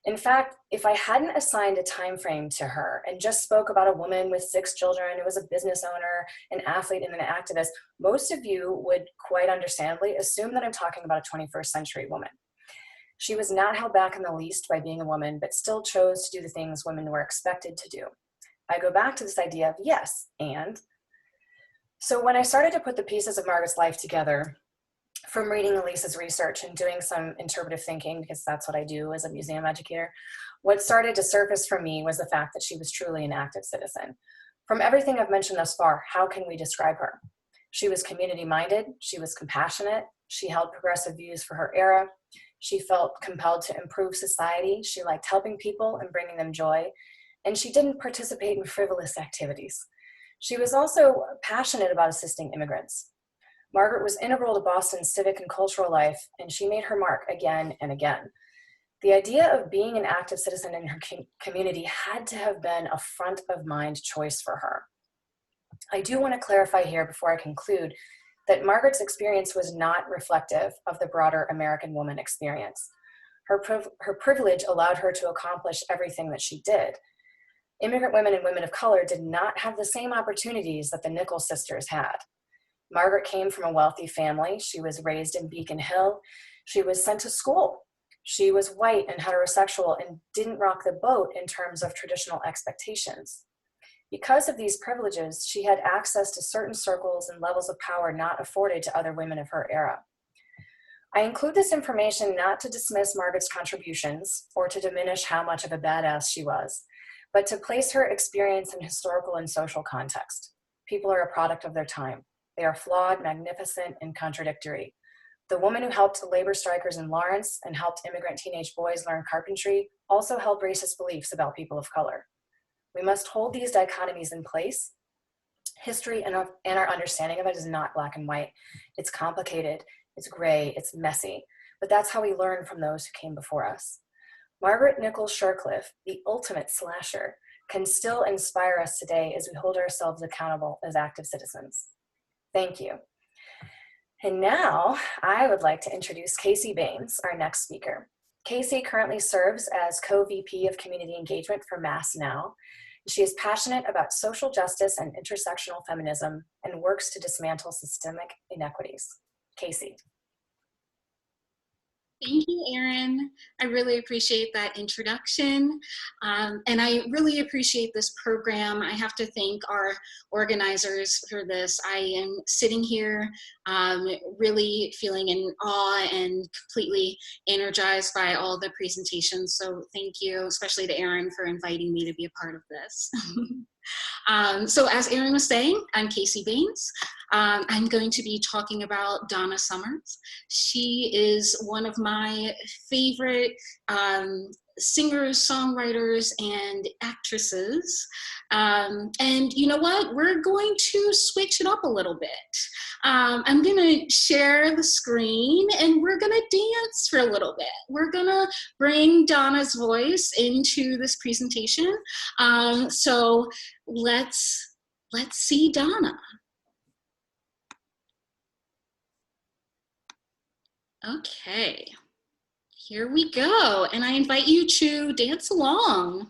In fact, if I hadn't assigned a time frame to her and just spoke about a woman with 6 children who was a business owner, an athlete, and an activist, most of you would quite understandably assume that I'm talking about a 21st century woman. She was not held back in the least by being a woman, but still chose to do the things women were expected to do. I go back to this idea of yes, and. So when I started to put the pieces of Margaret's life together, from reading Elise's research and doing some interpretive thinking, because that's what I do as a museum educator, what started to surface for me was the fact that she was truly an active citizen. From everything I've mentioned thus far, how can we describe her? She was community-minded, she was compassionate, she held progressive views for her era, she felt compelled to improve society, she liked helping people and bringing them joy, and she didn't participate in frivolous activities. She was also passionate about assisting immigrants. Margaret was integral to Boston's civic and cultural life, and she made her mark again and again. The idea of being an active citizen in her community had to have been a front of mind choice for her. I do want to clarify here before I conclude that Margaret's experience was not reflective of the broader American woman experience. Her privilege allowed her to accomplish everything that she did. Immigrant women and women of color did not have the same opportunities that the Nichols sisters had. Margaret came from a wealthy family. She was raised in Beacon Hill. She was sent to school. She was white and heterosexual and didn't rock the boat in terms of traditional expectations. Because of these privileges, she had access to certain circles and levels of power not afforded to other women of her era. I include this information not to dismiss Margaret's contributions or to diminish how much of a badass she was, but to place her experience in historical and social context. People are a product of their time. They are flawed, magnificent, and contradictory. The woman who helped the labor strikers in Lawrence and helped immigrant teenage boys learn carpentry also held racist beliefs about people of color. We must hold these dichotomies in place. History and our understanding of it is not black and white. It's complicated, it's gray, it's messy, but that's how we learn from those who came before us. Margaret Nichols Shurcliff, the ultimate slasher, can still inspire us today as we hold ourselves accountable as active citizens. Thank you. And now I would like to introduce Casey Baines, our next speaker. Casey currently serves as co-VP of Community Engagement for Mass Now. She is passionate about social justice and intersectional feminism and works to dismantle systemic inequities. Casey. Thank you, Erin. I really appreciate that introduction. And I really appreciate this program. I have to thank our organizers for this. I am sitting here really feeling in awe and completely energized by all the presentations. So thank you, especially to Erin, for inviting me to be a part of this. So as Erin was saying, I'm Casey Baines. I'm going to be talking about Donna Summers. She is one of my favorite singers, songwriters, and actresses. And you know what? We're going to switch it up a little bit. I'm going to share the screen and we're going to dance for a little bit. We're going to bring Donna's voice into this presentation. So let's see Donna. Okay, here we go. And I invite you to dance along.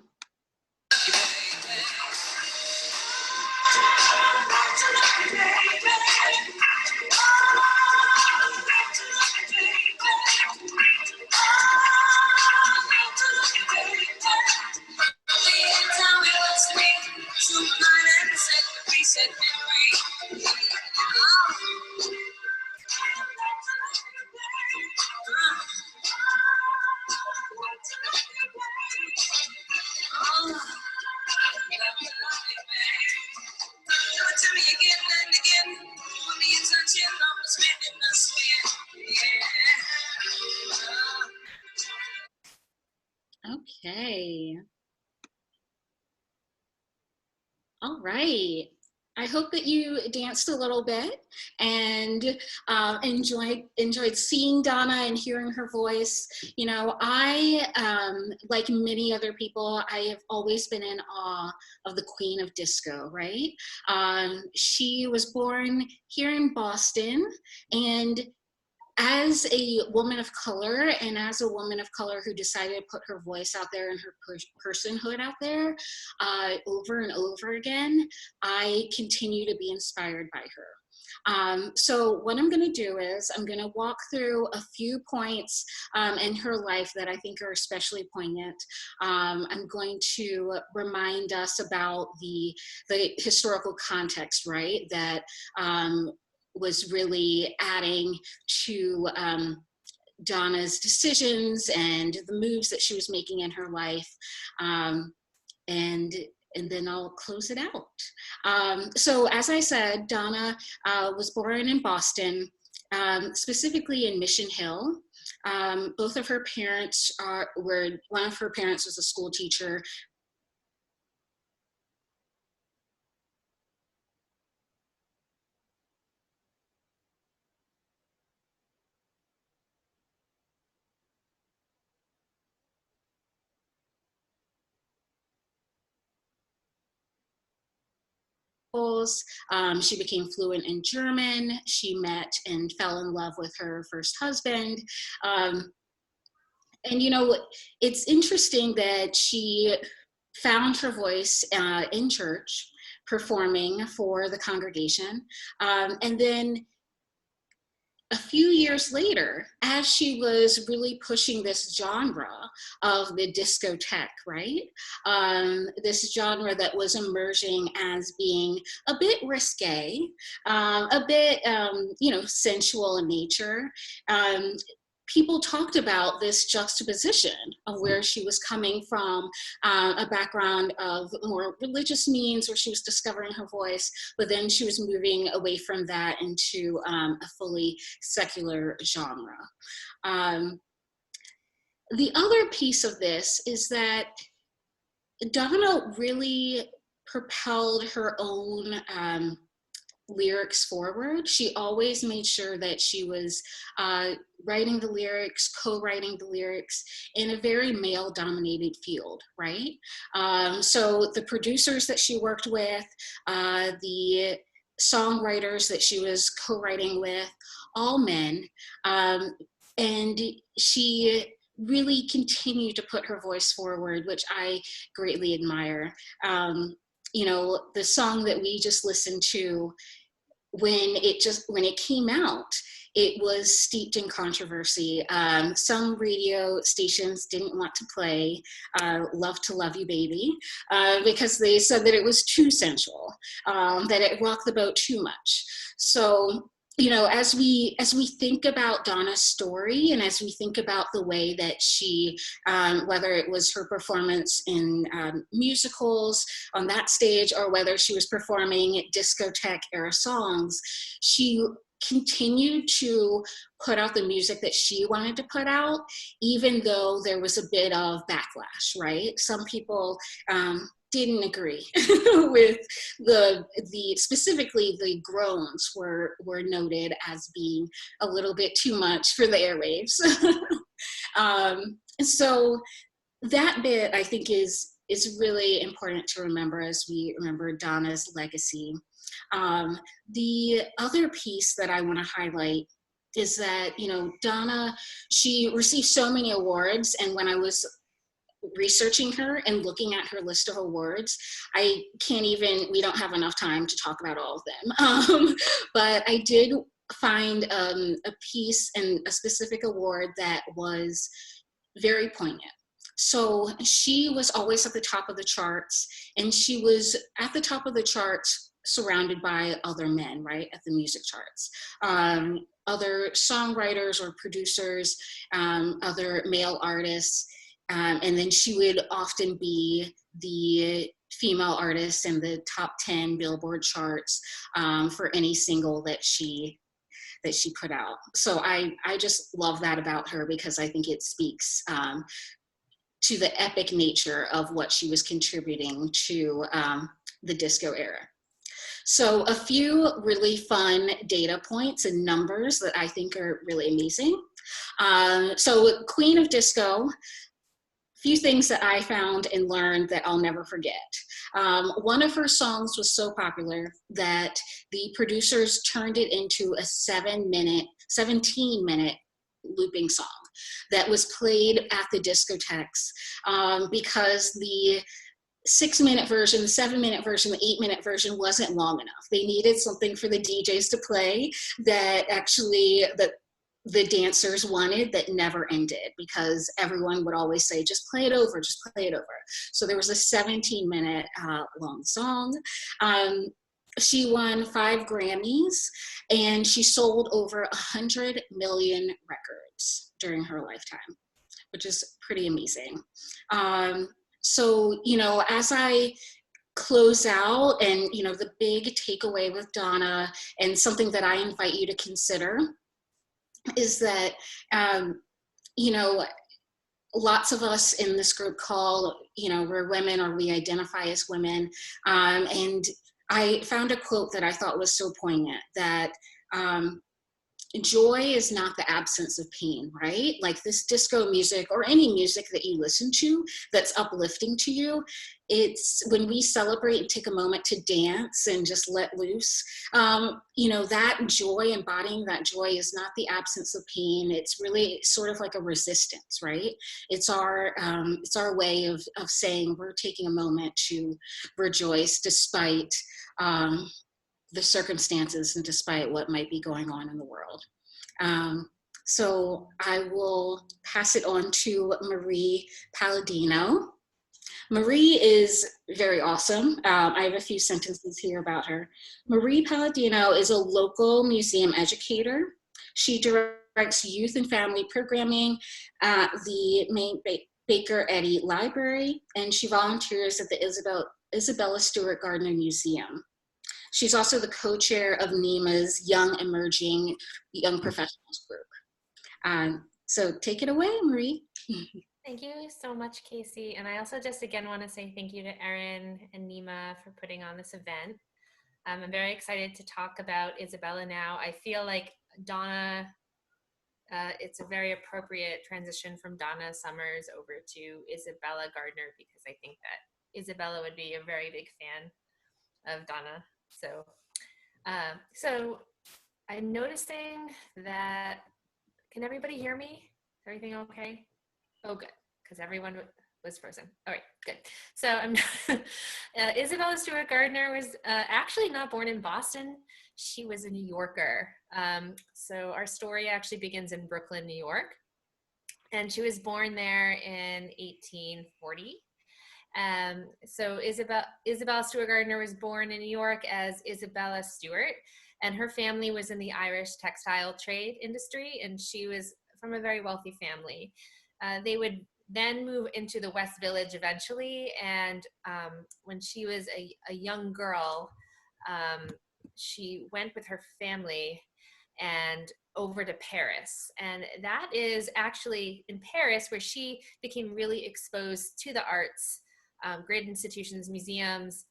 Okay. All right. I hope that you danced a little bit and enjoyed seeing Donna and hearing her voice. You know, I, like many other people, I have always been in awe of the Queen of Disco, right? She was born here in Boston, and as a woman of color, and as a woman of color who decided to put her voice out there and her personhood out there over and over again, I continue to be inspired by her. So what I'm going to do is I'm going to walk through a few points in her life that I think are especially poignant. I'm going to remind us about the historical context, right, that was really adding to Donna's decisions and the moves that she was making in her life. And then I'll close it out. So as I said, Donna was born in Boston, specifically in Mission Hill. Both of her parents one of her parents was a school teacher. She became fluent in German. She met and fell in love with her first husband. And you know, it's interesting that she found her voice in church, performing for the congregation. And then a few years later, as she was really pushing this genre of the discotheque, right? This genre that was emerging as being a bit risque, a bit, you know, sensual in nature. People talked about this juxtaposition of where she was coming from, a background of more religious means where she was discovering her voice, but then she was moving away from that into a fully secular genre. The other piece of this is that Donna really propelled her own lyrics forward. She always made sure that she was writing the lyrics, co-writing the lyrics in a very male-dominated field, right? So the producers that she worked with, the songwriters that she was co-writing with, all men, and she really continued to put her voice forward, which I greatly admire. You know, the song that we just listened to, when it came out, it was steeped in controversy. Some radio stations didn't want to play Love to Love You Baby because they said that it was too sensual, that it rocked the boat too much. So, you know, as we think about Donna's story, and as we think about the way that she, whether it was her performance in musicals on that stage, or whether she was performing discotheque era songs, she continued to put out the music that she wanted to put out, even though there was a bit of backlash, right? Some people didn't agree with specifically the groans were noted as being a little bit too much for the airwaves. So that bit, I think, is really important to remember as we remember Donna's legacy. The other piece that I want to highlight is that, you know, Donna, she received so many awards, and when I was researching her and looking at her list of awards, we don't have enough time to talk about all of them. But I did find a piece and a specific award that was very poignant. So she was always at the top of the charts, and she was at the top of the charts surrounded by other men, right, at the music charts. Other songwriters or producers, other male artists, and then she would often be the female artist in the top 10 Billboard charts for any single that she put out. So I just love that about her, because I think it speaks to the epic nature of what she was contributing to the disco era. So a few really fun data points and numbers that I think are really amazing. So Queen of Disco, few things that I found and learned that I'll never forget. One of her songs was so popular that the producers turned it into a 17-minute looping song that was played at the discotheques because the 6-minute version, the 7-minute version, the 8-minute version wasn't long enough. They needed something for the DJs to play that actually the dancers wanted that never ended, because everyone would always say, just play it over, just play it over. So there was a 17-minute long song. She won 5 Grammys, and she sold over 100 million records during her lifetime, which is pretty amazing. So, you know, as I close out, and, you know, the big takeaway with Donna, and something that I invite you to consider, is that, you know, lots of us in this group call, you know, we're women, or we identify as women. And I found a quote that I thought was so poignant, that joy is not the absence of pain, right? Like this disco music, or any music that you listen to that's uplifting to you, it's when we celebrate and take a moment to dance and just let loose, you know, that joy, embodying that joy, is not the absence of pain. It's really sort of like a resistance, right? It's our way of saying we're taking a moment to rejoice despite the circumstances and despite what might be going on in the world. So I will pass it on to Marie Palladino. Marie is very awesome. I have a few sentences here about her. Marie Palladino is a local museum educator. She directs youth and family programming at the main Baker Eddy Library, and she volunteers at the Isabella Stewart Gardner Museum. She's also the co-chair of NEMA's Young Emerging Young Professionals Group. So take it away, Marie. Thank you so much, Casey. And I also just again want to say thank you to Erin and NEMA for putting on this event. I'm very excited to talk about Isabella now. I feel like Donna, it's a very appropriate transition from Donna Summers over to Isabella Gardner, because I think that Isabella would be a very big fan of Donna. So I'm noticing that, can everybody hear me? Is everything okay? Oh, good, because everyone was frozen. All right, good. So I'm Isabella Stewart Gardner was actually not born in Boston. She was a New Yorker. So our story actually begins in Brooklyn, New York. And she was born there in 1840. So Isabella Stewart Gardner was born in New York as Isabella Stewart, and her family was in the Irish textile trade industry, and she was from a very wealthy family. They would then move into the West Village eventually, and when she was a young girl, she went with her family and over to Paris. And that is actually in Paris where she became really exposed to the arts, great institutions, museums,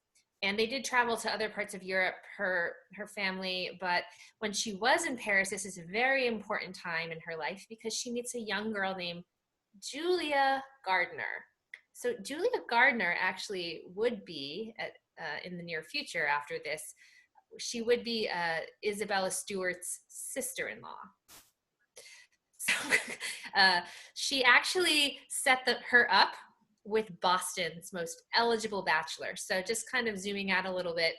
and they did travel to other parts of Europe, her family. But when she was in Paris, this is a very important time in her life, because she meets a young girl named Julia Gardner. So Julia Gardner actually would be, in the near future after this, she would be Isabella Stewart's sister-in-law. So she actually set her up with Boston's most eligible bachelor. So just kind of zooming out a little bit,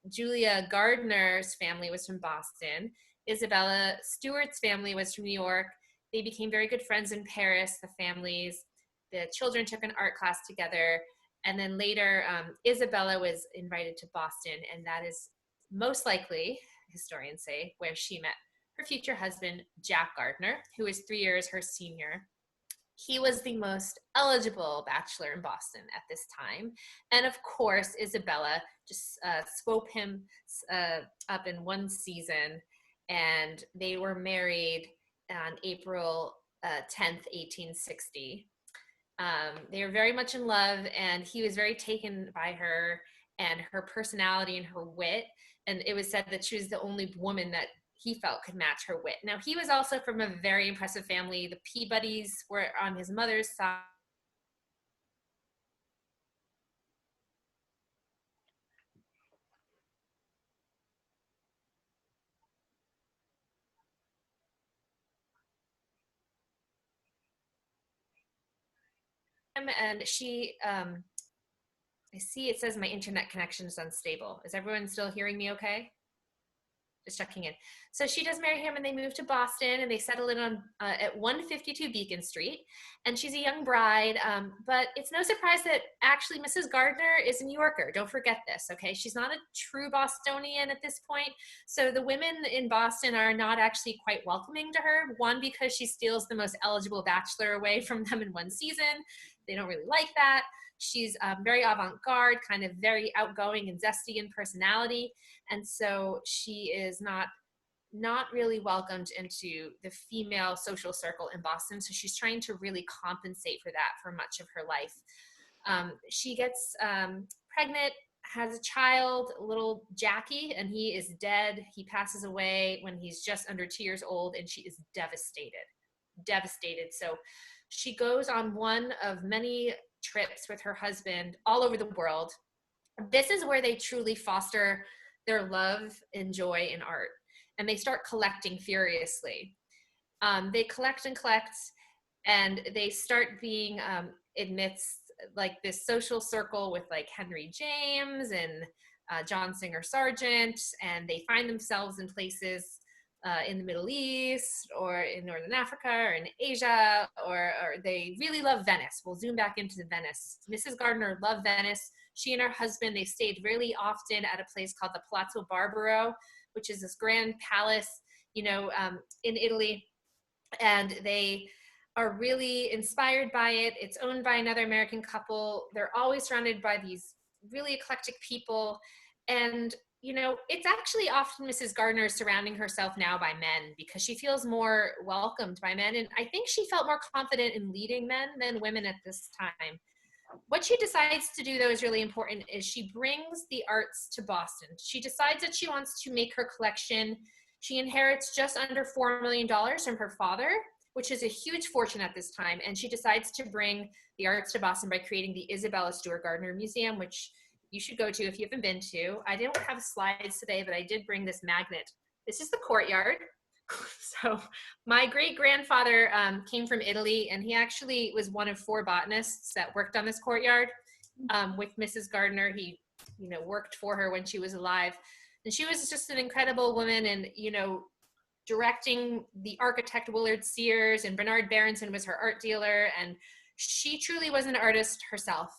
Julia Gardner's family was from Boston. Isabella Stewart's family was from New York. They became very good friends in Paris, the families. The children took an art class together. And then later, Isabella was invited to Boston, and that is most likely, historians say, where she met her future husband, Jack Gardner, who was 3 years her senior. He was the most eligible bachelor in Boston at this time. And of course, Isabella just swooped him up in one season, and they were married on April 10th, 1860. They were very much in love, and he was very taken by her. and her personality and her wit. And it was said that she was the only woman that he felt could match her wit. Now, he was also from a very impressive family. The Peabodys were on his mother's side. And she, I see it says my internet connection is unstable. Is everyone still hearing me okay? Just checking in. So she does marry him and they move to Boston and they settle in on at 152 Beacon Street. And she's a young bride, but it's no surprise that actually Mrs. Gardner is a New Yorker. Don't forget this, okay? She's not a true Bostonian at this point. So the women in Boston are not actually quite welcoming to her. One, because she steals the most eligible bachelor away from them in one season. They don't really like that. She's very avant-garde, kind of very outgoing and zesty in personality. And so she is not really welcomed into the female social circle in Boston. So she's trying to really compensate for that for much of her life. She gets pregnant, has a child, little Jackie, and he is dead. He passes away when he's just under 2 years old, and she is devastated. So she goes on one of many trips with her husband all over the world. This is where they truly foster their love and joy in art. And they start collecting furiously. They collect and collect, and they start being amidst like this social circle with like Henry James and John Singer Sargent, and they find themselves in places in the Middle East or in Northern Africa or in Asia, or they really love Venice. We'll zoom back into Venice. Mrs. Gardner loved Venice. She and her husband, they stayed really often at a place called the Palazzo Barbaro, which is this grand palace, in Italy. And they are really inspired by it. It's owned by another American couple. They're always surrounded by these really eclectic people. And it's actually often Mrs. Gardner surrounding herself now by men because she feels more welcomed by men. And I think she felt more confident in leading men than women at this time. What she decides to do, though, is really important, is she brings the arts to Boston. She decides that she wants to make her collection. She inherits just under $4 million from her father, which is a huge fortune at this time. And she decides to bring the arts to Boston by creating the Isabella Stewart Gardner Museum, which you should go to if you haven't been to. I don't have slides today, but I did bring this magnet. This is the courtyard. So my great-grandfather came from Italy, and he actually was one of 4 botanists that worked on this courtyard with Mrs. Gardner. He, worked for her when she was alive. And she was just an incredible woman, and, directing the architect Willard Sears, and Bernard Berenson was her art dealer, and she truly was an artist herself.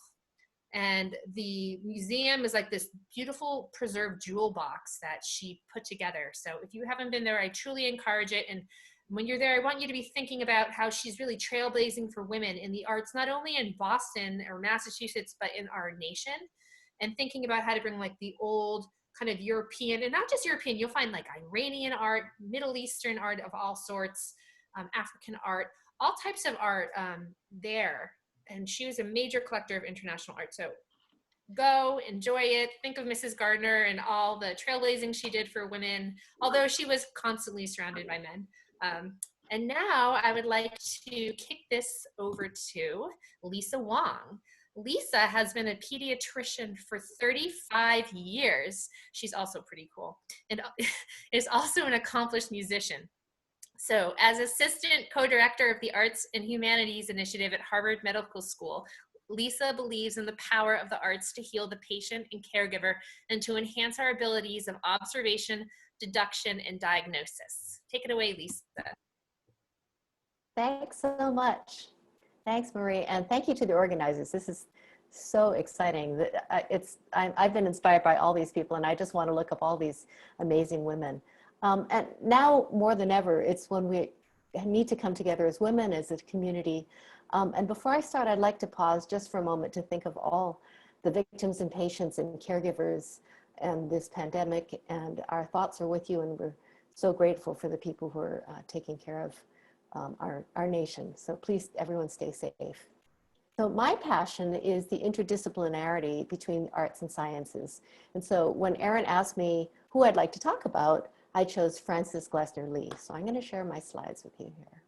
And the museum is like this beautiful preserved jewel box that she put together. So if you haven't been there, I truly encourage it. And when you're there, I want you to be thinking about how she's really trailblazing for women in the arts, not only in Boston or Massachusetts, but in our nation, and thinking about how to bring like the old kind of European, and not just European, you'll find like Iranian art, Middle Eastern art of all sorts, African art, all types of art there. And she was a major collector of international art. So go, enjoy it. Think of Mrs. Gardner and all the trailblazing she did for women, although she was constantly surrounded by men. And now I would like to kick this over to Lisa Wong. Lisa has been a pediatrician for 35 years. She's also pretty cool, and is also an accomplished musician. So as assistant co-director of the Arts and Humanities Initiative at Harvard Medical School, Lisa believes in the power of the arts to heal the patient and caregiver and to enhance our abilities of observation, deduction, and diagnosis. Take it away, Lisa. Thanks so much. Thanks, Marie, and thank you to the organizers. This is so exciting. I've been inspired by all these people, and I just want to look up all these amazing women. And now more than ever, it's when we need to come together as women, as a community. And before I start, I'd like to pause just for a moment to think of all the victims and patients and caregivers and this pandemic. And our thoughts are with you, and we're so grateful for the people who are taking care of our nation. So please, everyone stay safe. So my passion is the interdisciplinarity between arts and sciences. And so when Erin asked me who I'd like to talk about, I chose Frances Glessner Lee. So I'm going to share my slides with you here.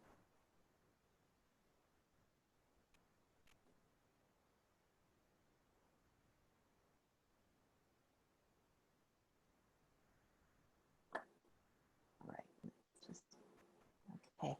All right, okay.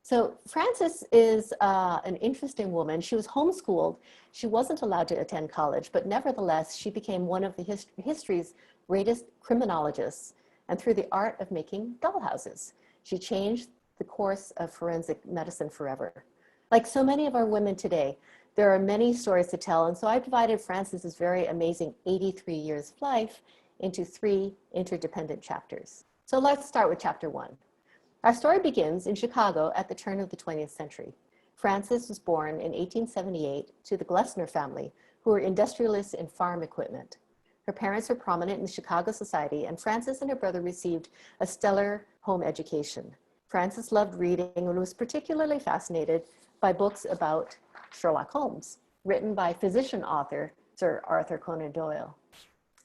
So Frances is an interesting woman. She was homeschooled. She wasn't allowed to attend college, but nevertheless, she became one of the history's greatest criminologists, and through the art of making dollhouses. She changed the course of forensic medicine forever. Like so many of our women today, there are many stories to tell, and so I divided Frances's very amazing 83 years of life into 3 interdependent chapters. So let's start with chapter 1. Our story begins in Chicago at the turn of the 20th century. Frances was born in 1878 to the Glessner family, who were industrialists in farm equipment. Her parents were prominent in the Chicago society, and Frances and her brother received a stellar home education. Frances loved reading and was particularly fascinated by books about Sherlock Holmes, written by physician author Sir Arthur Conan Doyle.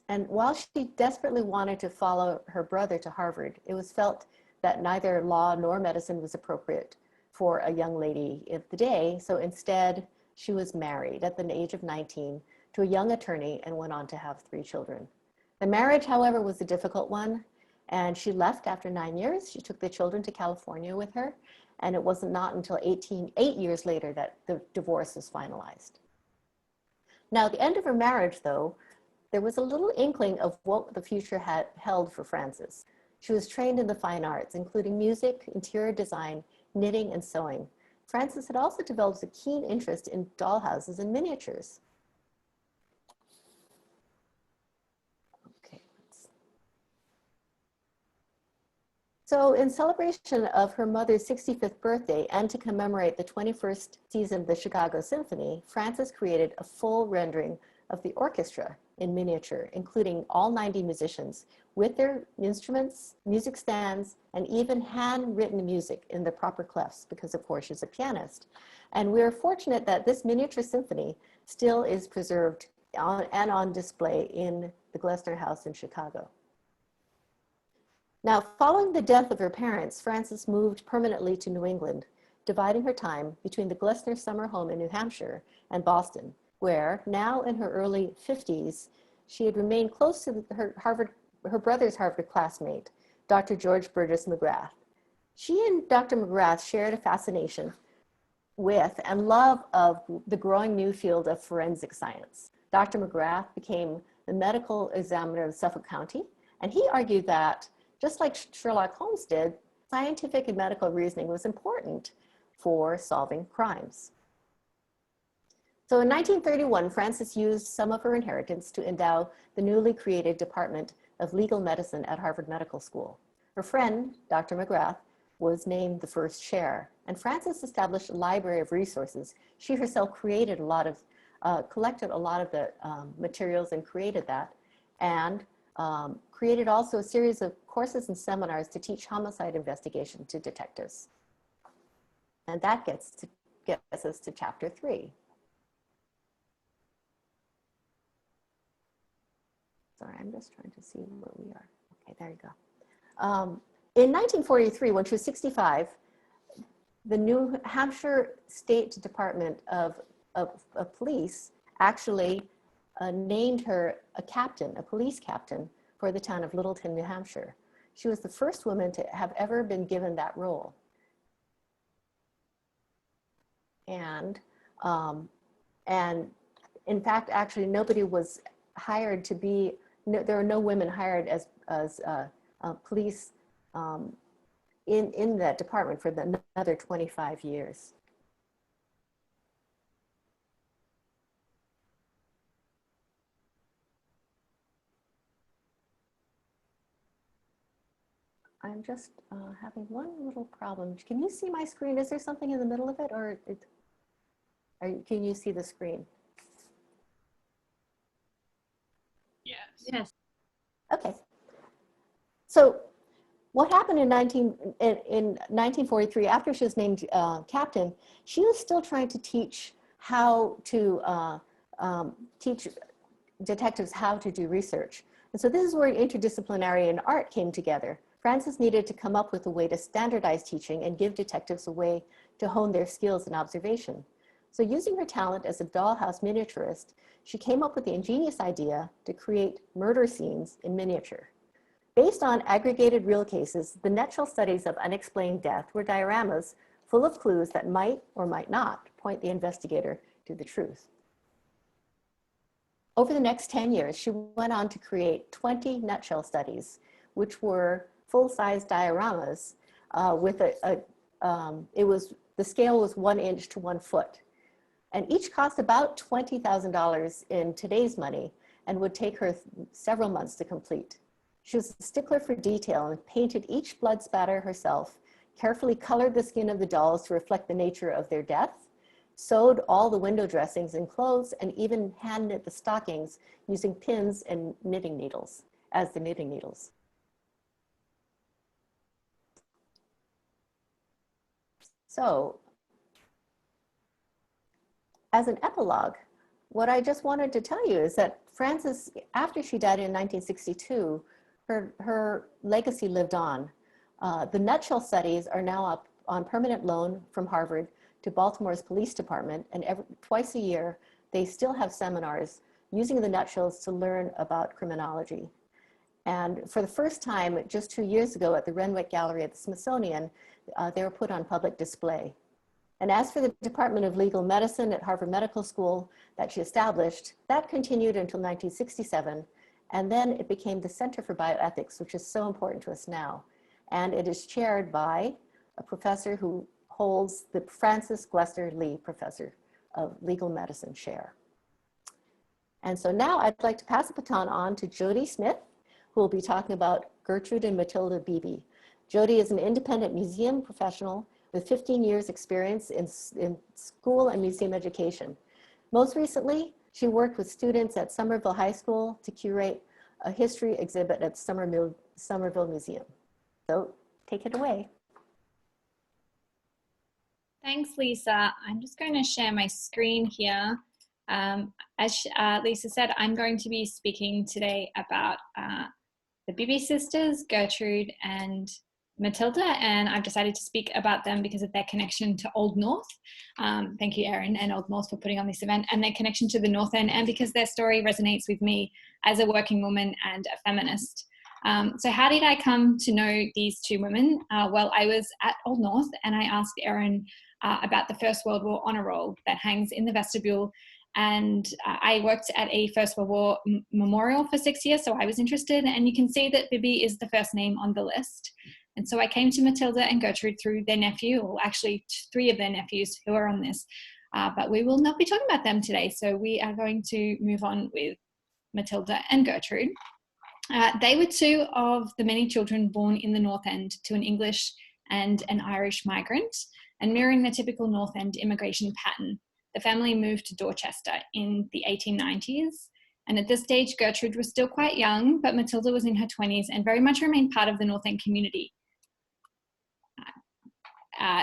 And while she desperately wanted to follow her brother to Harvard, it was felt that neither law nor medicine was appropriate for a young lady of the day, so instead she was married at the age of 19 to a young attorney and went on to have 3 children. The marriage, however, was a difficult one, and she left after 9 years. She took the children to California with her, and it wasn't not until 8 years later that the divorce was finalized. Now, at the end of her marriage, though, there was a little inkling of what the future had held for Frances. She was trained in the fine arts, including music, interior design, knitting, and sewing. Frances had also developed a keen interest in dollhouses and miniatures. So in celebration of her mother's 65th birthday and to commemorate the 21st season of the Chicago Symphony, Frances created a full rendering of the orchestra in miniature, including all 90 musicians with their instruments, music stands, and even handwritten music in the proper clefs, because of course she's a pianist. And we're fortunate that this miniature symphony still is preserved on display in the Glessner House in Chicago. Now, following the death of her parents, Frances moved permanently to New England, dividing her time between the Glessner summer home in New Hampshire and Boston, where, now in her early 50s, she had remained close to her brother's Harvard classmate, Dr. George Burgess McGrath. She and Dr. McGrath shared a fascination with and love of the growing new field of forensic science. Dr. McGrath became the medical examiner of Suffolk County, and he argued that, just like Sherlock Holmes did, scientific and medical reasoning was important for solving crimes. So in 1931, Frances used some of her inheritance to endow the newly created Department of Legal Medicine at Harvard Medical School. Her friend, Dr. McGrath, was named the first chair, and Frances established a library of resources. She herself created a lot of, collected a lot of the materials and created that, and created also a series of courses and seminars to teach homicide investigation to detectives. And that gets us to chapter 3. Sorry, I'm just trying to see where we are. Okay, there you go. In 1943, when she was 65, the New Hampshire State Department of Police actually named her a captain, a police captain, for the town of Littleton, New Hampshire. She was the first woman to have ever been given that role. And in fact, actually, nobody was hired to be, there were no women hired as police in that department for another 25 years. I'm just having one little problem. Can you see my screen? Is there something in the middle of it, or can you see the screen? Yes. Yes. Okay. So what happened in 1943, after she was named captain, she was still trying to teach how to teach detectives how to do research. And so this is where interdisciplinary and art came together. Frances needed to come up with a way to standardize teaching and give detectives a way to hone their skills in observation. So using her talent as a dollhouse miniaturist, she came up with the ingenious idea to create murder scenes in miniature. Based on aggregated real cases, the nutshell studies of unexplained death were dioramas full of clues that might or might not point the investigator to the truth. Over the next 10 years, she went on to create 20 nutshell studies, which were full-size dioramas with the scale was 1 inch to 1 foot. And each cost about $20,000 in today's money and would take her several months to complete. She was a stickler for detail and painted each blood spatter herself, carefully colored the skin of the dolls to reflect the nature of their death, sewed all the window dressings and clothes, and even hand knit the stockings using pins and knitting needles as the knitting needles. So, as an epilogue, what I just wanted to tell you is that Frances, after she died in 1962, her legacy lived on. The nutshell studies are now up on permanent loan from Harvard to Baltimore's police department, and twice a year, they still have seminars using the nutshells to learn about criminology. And for the first time, just 2 years ago at the Renwick Gallery at the Smithsonian, they were put on public display. And as for the Department of Legal Medicine at Harvard Medical School that she established, that continued until 1967, and then it became the Center for Bioethics, which is so important to us now. And it is chaired by a professor who holds the Frances Glester Lee Professor of Legal Medicine chair. And so now I'd like to pass the baton on to Jody Smith, who will be talking about Gertrude and Matilda Beebe. Jody is an independent museum professional with 15 years experience in school and museum education. Most recently, she worked with students at Somerville High School to curate a history exhibit at Somerville Museum. So take it away. Thanks, Lisa. I'm just going to share my screen here. As Lisa said, I'm going to be speaking today about the Beebe sisters, Gertrude and Matilda, and I've decided to speak about them because of their connection to Old North. Thank you, Erin and Old North, for putting on this event, and their connection to the North End, and because their story resonates with me as a working woman and a feminist. So how did I come to know these two women? Well, I was at Old North and I asked Erin about the First World War honor roll that hangs in the vestibule. And I worked at a First World War memorial for 6 years, so I was interested. And you can see that Beebe is the first name on the list. And so I came to Matilda and Gertrude through their nephew, or actually 3 of their nephews who are on this. But we will not be talking about them today. So we are going to move on with Matilda and Gertrude. They were 2 of the many children born in the North End to an English and an Irish migrant, and mirroring the typical North End immigration pattern. The family moved to Dorchester in the 1890s. And at this stage, Gertrude was still quite young, but Matilda was in her 20s and very much remained part of the North End community.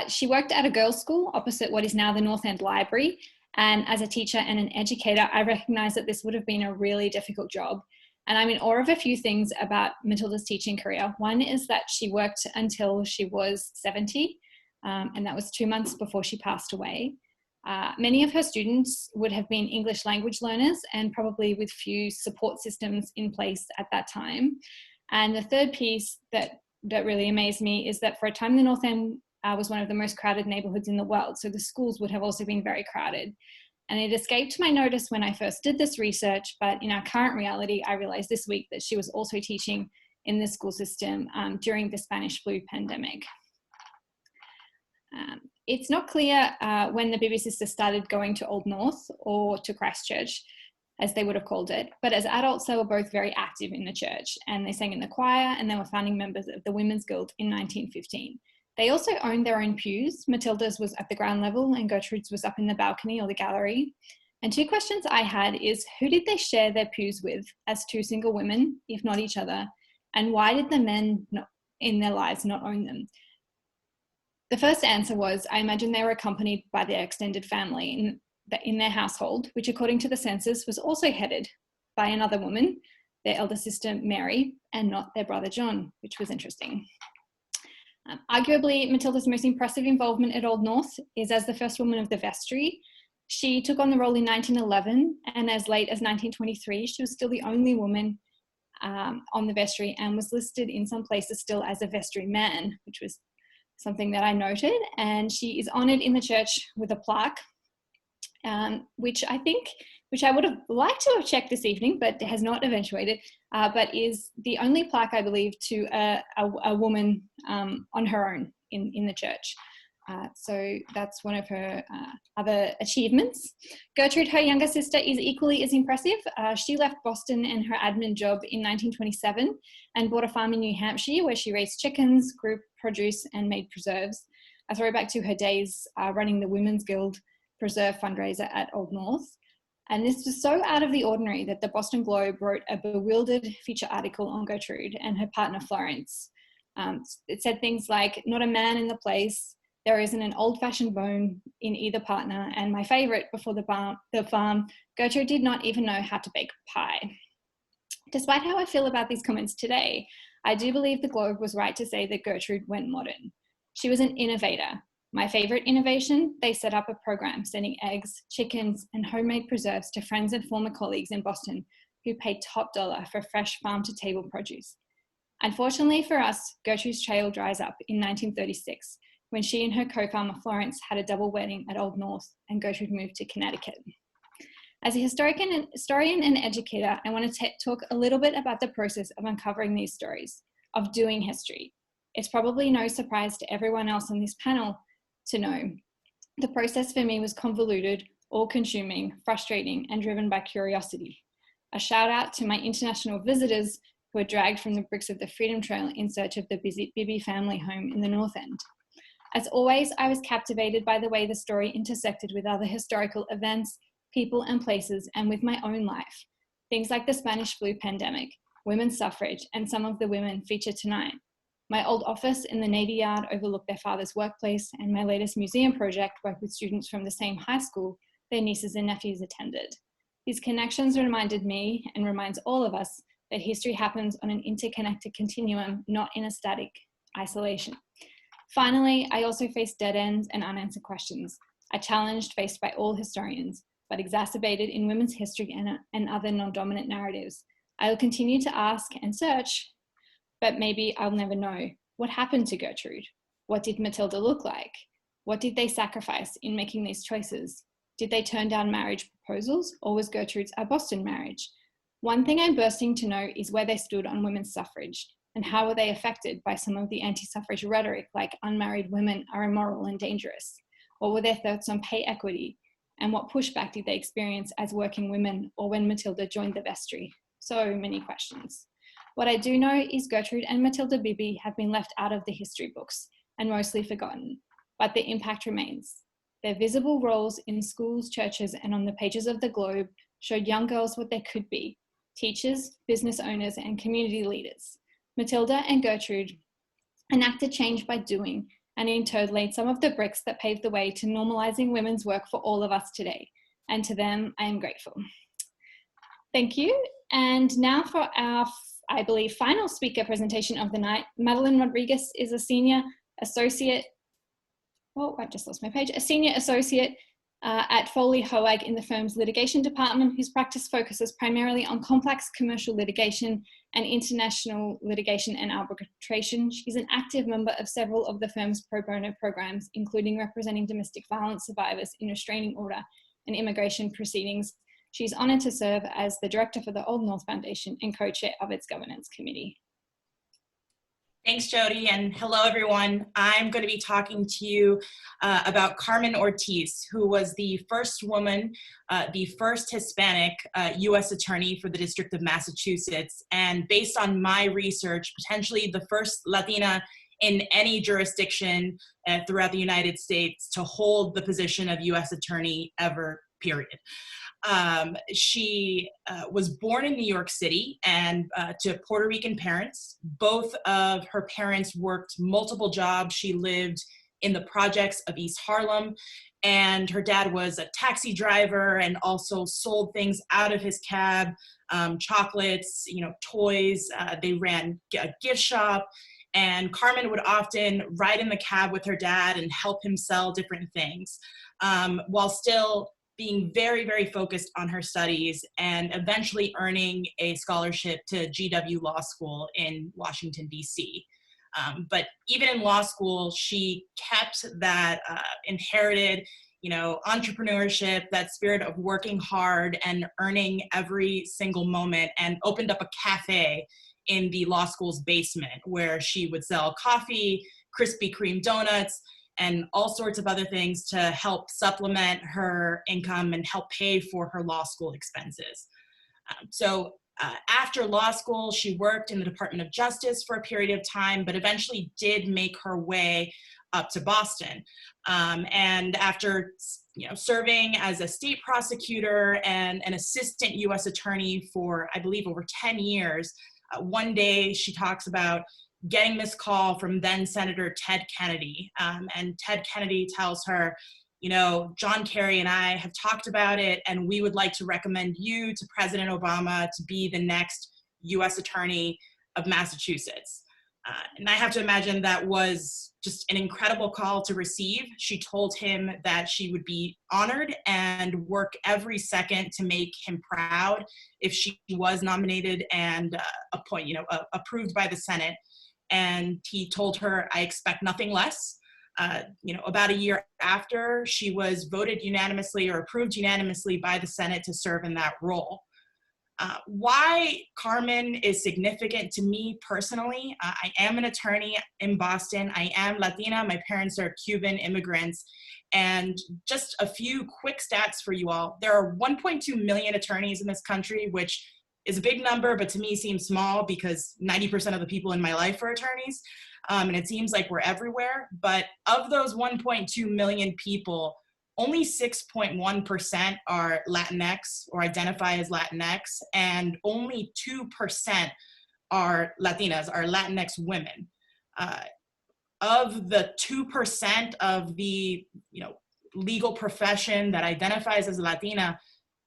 She worked at a girls' school opposite what is now the North End Library. And as a teacher and an educator, I recognized that this would have been a really difficult job. And I'm in awe of a few things about Matilda's teaching career. One is that she worked until she was 70, and that was 2 months before she passed away. Many of her students would have been English language learners and probably with few support systems in place at that time. And the third piece that really amazed me is that for a time the North End was one of the most crowded neighborhoods in the world, so the schools would have also been very crowded. And it escaped my notice when I first did this research, but in our current reality, I realized this week that she was also teaching in the school system during the Spanish flu pandemic. It's not clear when the Beebe sisters started going to Old North or to Christchurch, as they would have called it, but as adults, they were both very active in the church, and they sang in the choir, and they were founding members of the Women's Guild in 1915. They also owned their own pews. Matilda's was at the ground level and Gertrude's was up in the balcony or the gallery. And 2 questions I had is, who did they share their pews with as 2 single women, if not each other? And why did the men in their lives not own them? The first answer was, I imagine they were accompanied by their extended family. And in their household, which according to the census was also headed by another woman, their elder sister Mary, and not their brother John, which was interesting. Arguably, Matilda's most impressive involvement at Old North is as the first woman of the vestry. She took on the role in 1911, and as late as 1923, she was still the only woman on the vestry and was listed in some places still as a vestry man, which was something that I noted. And she is honoured in the church with a plaque, which I would have liked to have checked this evening, but has not eventuated, but is the only plaque, I believe, to a woman on her own in the church. So that's one of her other achievements. Gertrude, her younger sister, is equally as impressive. She left Boston and her admin job in 1927 and bought a farm in New Hampshire where she raised chickens, grew produce, and made preserves. A throwback to her days running the Women's Guild Preserve fundraiser at Old North. And this was so out of the ordinary that the Boston Globe wrote a bewildered feature article on Gertrude and her partner Florence. It said things like, "Not a man in the place, there isn't an old-fashioned bone in either partner, and my favourite, before the farm, Gertrude did not even know how to bake pie." Despite how I feel about these comments today, I do believe the Globe was right to say that Gertrude went modern. She was an innovator. My favourite innovation, they set up a program sending eggs, chickens, and homemade preserves to friends and former colleagues in Boston who paid top dollar for fresh farm-to-table produce. Unfortunately for us, Gertrude's trail dries up in 1936 when she and her co-farmer Florence had a double wedding at Old North and Gertrude moved to Connecticut. As a historian and educator, I want to talk a little bit about the process of uncovering these stories, of doing history. It's probably no surprise to everyone else on this panel to know the process for me was convoluted, all-consuming, frustrating, and driven by curiosity. A shout out to my international visitors who were dragged from the bricks of the Freedom Trail in search of the Bibby family home in the North End. As always, I was captivated by the way the story intersected with other historical events, people, and places, and with my own life. Things like the Spanish flu pandemic, women's suffrage, and some of the women featured tonight. My old office in the Navy Yard overlooked their father's workplace, and my latest museum project worked with students from the same high school their nieces and nephews attended. These connections reminded me, and reminds all of us, that history happens on an interconnected continuum, not in a static isolation. Finally, I also faced dead ends and unanswered questions, a challenge faced by all historians, but exacerbated in women's history and other non-dominant narratives. I will continue to ask and search, but maybe I'll never know. What happened to Gertrude? What did Matilda look like? What did they sacrifice in making these choices? Did they turn down marriage proposals, or was Gertrude's a Boston marriage? One thing I'm bursting to know is where they stood on women's suffrage, and how were they affected by some of the anti-suffrage rhetoric like unmarried women are immoral and dangerous? What were their thoughts on pay equity? And what pushback did they experience as working women or when Matilda joined the vestry? So many questions. What I do know is Gertrude and Matilda Bibby have been left out of the history books and mostly forgotten, but their impact remains. Their visible roles in schools, churches, and on the pages of the Globe showed young girls what they could be: teachers, business owners, and community leaders. Matilda and Gertrude enacted change by doing, and in turn laid some of the bricks that paved the way to normalizing women's work for all of us today. And to them, I am grateful. Thank you. And now for our, I believe, final speaker presentation of the night. Madeline Rodriguez is a senior associate, oh, I just lost my page, a senior associate at Foley Hoag in the firm's litigation department, whose practice focuses primarily on complex commercial litigation and international litigation and arbitration. She's an active member of several of the firm's pro bono programs, including representing domestic violence survivors in restraining order and immigration proceedings. She's honored to serve as the director for the Old North Foundation and co-chair of its governance committee. Thanks, Jody, and hello, everyone. I'm going to be talking to you about Carmen Ortiz, who was the first woman, the first Hispanic U.S. attorney for the District of Massachusetts, and based on my research, potentially the first Latina in any jurisdiction throughout the United States to hold the position of U.S. attorney ever, period. She was born in New York City and to Puerto Rican parents. Both of her parents worked multiple jobs. She lived in the projects of East Harlem. And her dad was a taxi driver and also sold things out of his cab, chocolates, toys. They ran a gift shop. And Carmen would often ride in the cab with her dad and help him sell different things, while still being very, very focused on her studies and eventually earning a scholarship to GW Law School in Washington, D.C. But even in law school, she kept that inherited, entrepreneurship, that spirit of working hard and earning every single moment, and opened up a cafe in the law school's basement where she would sell coffee, Krispy Kreme donuts, and all sorts of other things to help supplement her income and help pay for her law school expenses. After law school, she worked in the Department of Justice for a period of time, but eventually did make her way up to Boston. And after serving as a state prosecutor and an assistant U.S. attorney for, I believe, over 10 years, one day she talks about getting this call from then Senator Ted Kennedy. And Ted Kennedy tells her, John Kerry and I have talked about it, and we would like to recommend you to President Obama to be the next U.S. Attorney of Massachusetts. And I have to imagine that was just an incredible call to receive. She told him that she would be honored and work every second to make him proud if she was nominated and approved by the Senate. And he told her, I expect nothing less. About a year after, she was voted unanimously or approved unanimously by the Senate to serve in that role. Why Carmen is significant to me personally, I am an attorney in Boston. I am Latina. My parents are Cuban immigrants. And just a few quick stats for you all. There are 1.2 million attorneys in this country, which is a big number, but to me seems small because 90% of the people in my life are attorneys. And it seems like we're everywhere. But of those 1.2 million people, only 6.1% are Latinx or identify as Latinx, and only 2% are Latinas, are Latinx women. Of the 2% of the legal profession that identifies as Latina,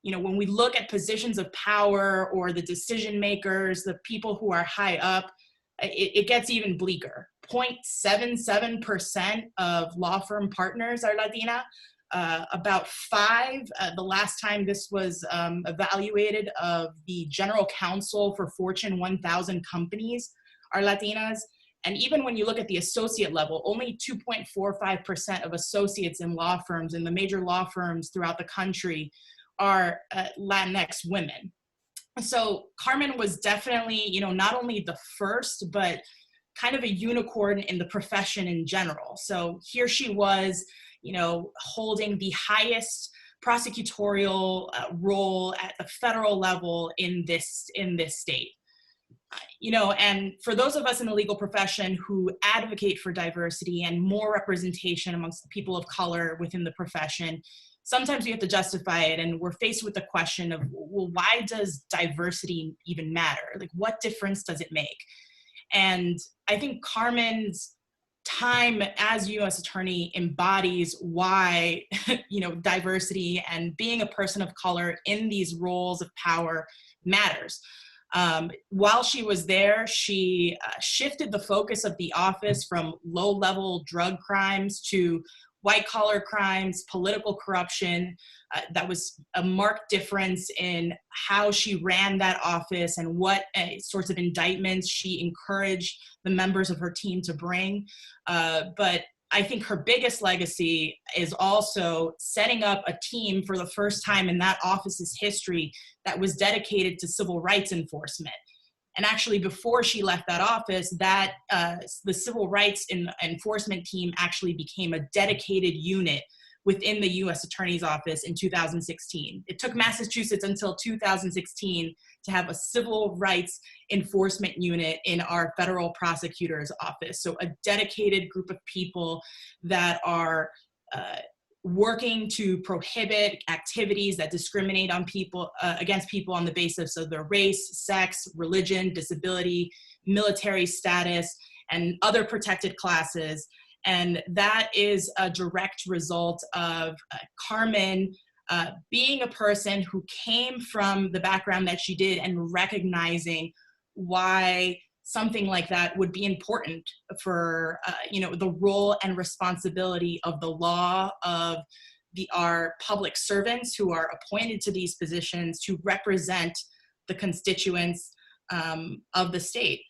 when we look at positions of power or the decision makers, the people who are high up, it gets even bleaker. 0.77% of law firm partners are Latina. About 5, the last time this was evaluated, of the general counsel for Fortune 1000 companies are Latinas. And even when you look at the associate level, only 2.45% of associates in law firms, in the major law firms throughout the country, are Latinx women. So Carmen was definitely, not only the first, but kind of a unicorn in the profession in general. So here she was, holding the highest prosecutorial role at the federal level in this state. And for those of us in the legal profession who advocate for diversity and more representation amongst the people of color within the profession, sometimes we have to justify it, and we're faced with the question of, well, why does diversity even matter? Like, what difference does it make? And I think Carmen's time as U.S. attorney embodies why, diversity and being a person of color in these roles of power matters. While she was there, she shifted the focus of the office from low-level drug crimes to white-collar crimes, political corruption. That was a marked difference in how she ran that office and what sorts of indictments she encouraged the members of her team to bring. But I think her biggest legacy is also setting up a team for the first time in that office's history that was dedicated to civil rights enforcement. And actually, before she left that office, the civil rights enforcement team actually became a dedicated unit within the U.S. Attorney's Office in 2016. It took Massachusetts until 2016 to have a civil rights enforcement unit in our federal prosecutor's office. So a dedicated group of people that are working to prohibit activities that discriminate on people, against people on the basis of their race, sex, religion, disability, military status, and other protected classes. And that is a direct result of Carmen being a person who came from the background that she did and recognizing why something like that would be important for the role and responsibility of the law, of our public servants who are appointed to these positions to represent the constituents of the state.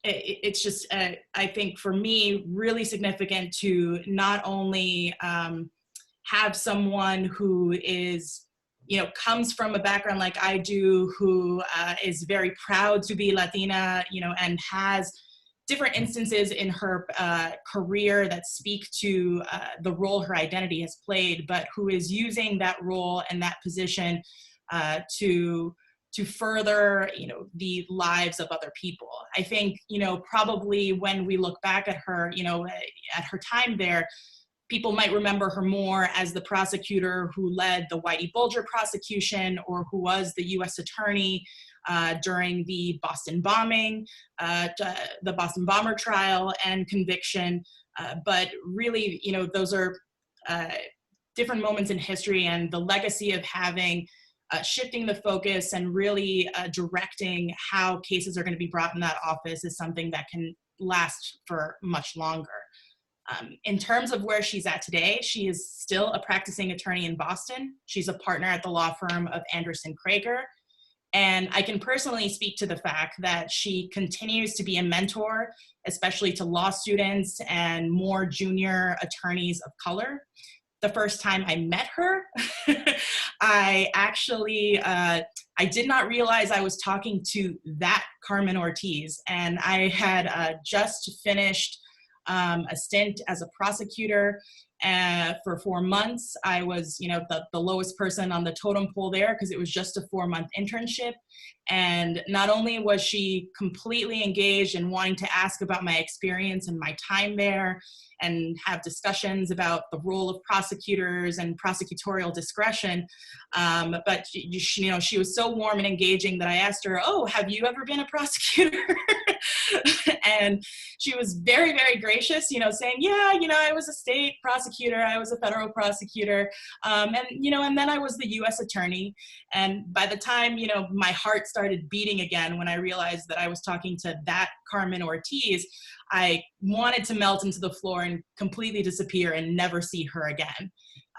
It's just, I think for me, really significant to not only have someone who is, comes from a background like I do, who is very proud to be Latina, and has different instances in her career that speak to the role her identity has played, but who is using that role and that position to further, the lives of other people. I think, probably when we look back at her, at her time there, people might remember her more as the prosecutor who led the Whitey Bulger prosecution, or who was the U.S. attorney during the Boston bombing, the Boston bomber trial and conviction. But really, those are different moments in history, and the legacy of having shifting the focus and really directing how cases are going to be brought in that office is something that can last for much longer. In terms of where she's at today, she is still a practicing attorney in Boston. She's a partner at the law firm of Anderson Krager. And I can personally speak to the fact that she continues to be a mentor, especially to law students and more junior attorneys of color. The first time I met her, I actually, I did not realize I was talking to that Carmen Ortiz. And I had just finished a stint as a prosecutor for 4 months. I was, the lowest person on the totem pole there because it was just a 4-month internship. And not only was she completely engaged and wanting to ask about my experience and my time there and have discussions about the role of prosecutors and prosecutorial discretion, but she was so warm and engaging that I asked her, "Oh, have you ever been a prosecutor?" And she was very, very gracious, saying, "Yeah, I was a state prosecutor, I was a federal prosecutor, and then I was the U.S. attorney." And by the time, my heart started beating again when I realized that I was talking to that Carmen Ortiz, I wanted to melt into the floor and completely disappear and never see her again.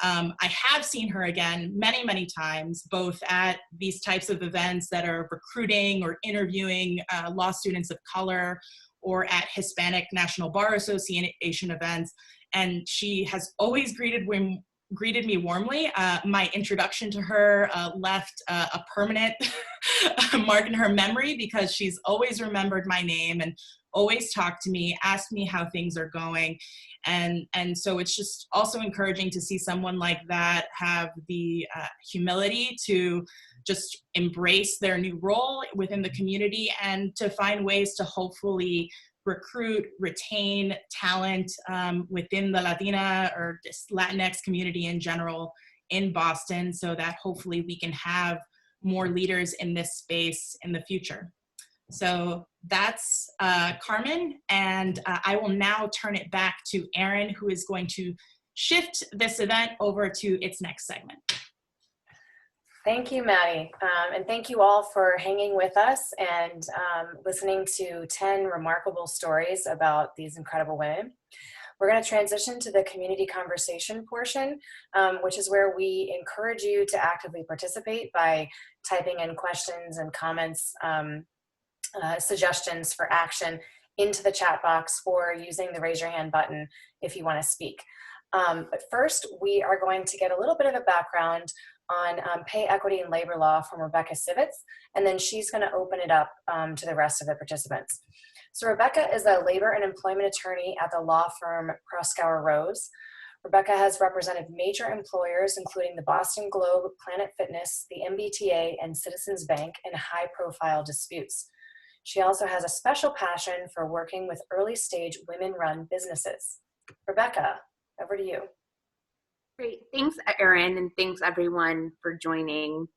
I have seen her again many, many times, both at these types of events that are recruiting or interviewing law students of color, or at Hispanic National Bar Association events. And she has always greeted me warmly. My introduction to her left a permanent mark in her memory, because she's always remembered my name and always talked to me, asked me how things are going. And so it's just also encouraging to see someone like that have the humility to just embrace their new role within the community and to find ways to hopefully recruit, retain talent within the Latina or just Latinx community in general in Boston, so that hopefully we can have more leaders in this space in the future. So that's Carmen, and I will now turn it back to Erin, who is going to shift this event over to its next segment. Thank you, Maddie. And thank you all for hanging with us and listening to 10 remarkable stories about these incredible women. We're going to transition to the community conversation portion, which is where we encourage you to actively participate by typing in questions and comments, suggestions for action into the chat box, or using the raise your hand button if you want to speak. But first, we are going to get a little bit of a background on pay equity and labor law from Rebecca Sivitz, and then she's going to open it up to the rest of the participants. So Rebecca is a labor and employment attorney at the law firm Proskauer Rose. Rebecca has represented major employers, including the Boston Globe, Planet Fitness, the MBTA, and Citizens Bank in high-profile disputes. She also has a special passion for working with early-stage women-run businesses. Rebecca, over to you. Great, thanks Erin, and thanks everyone for joining.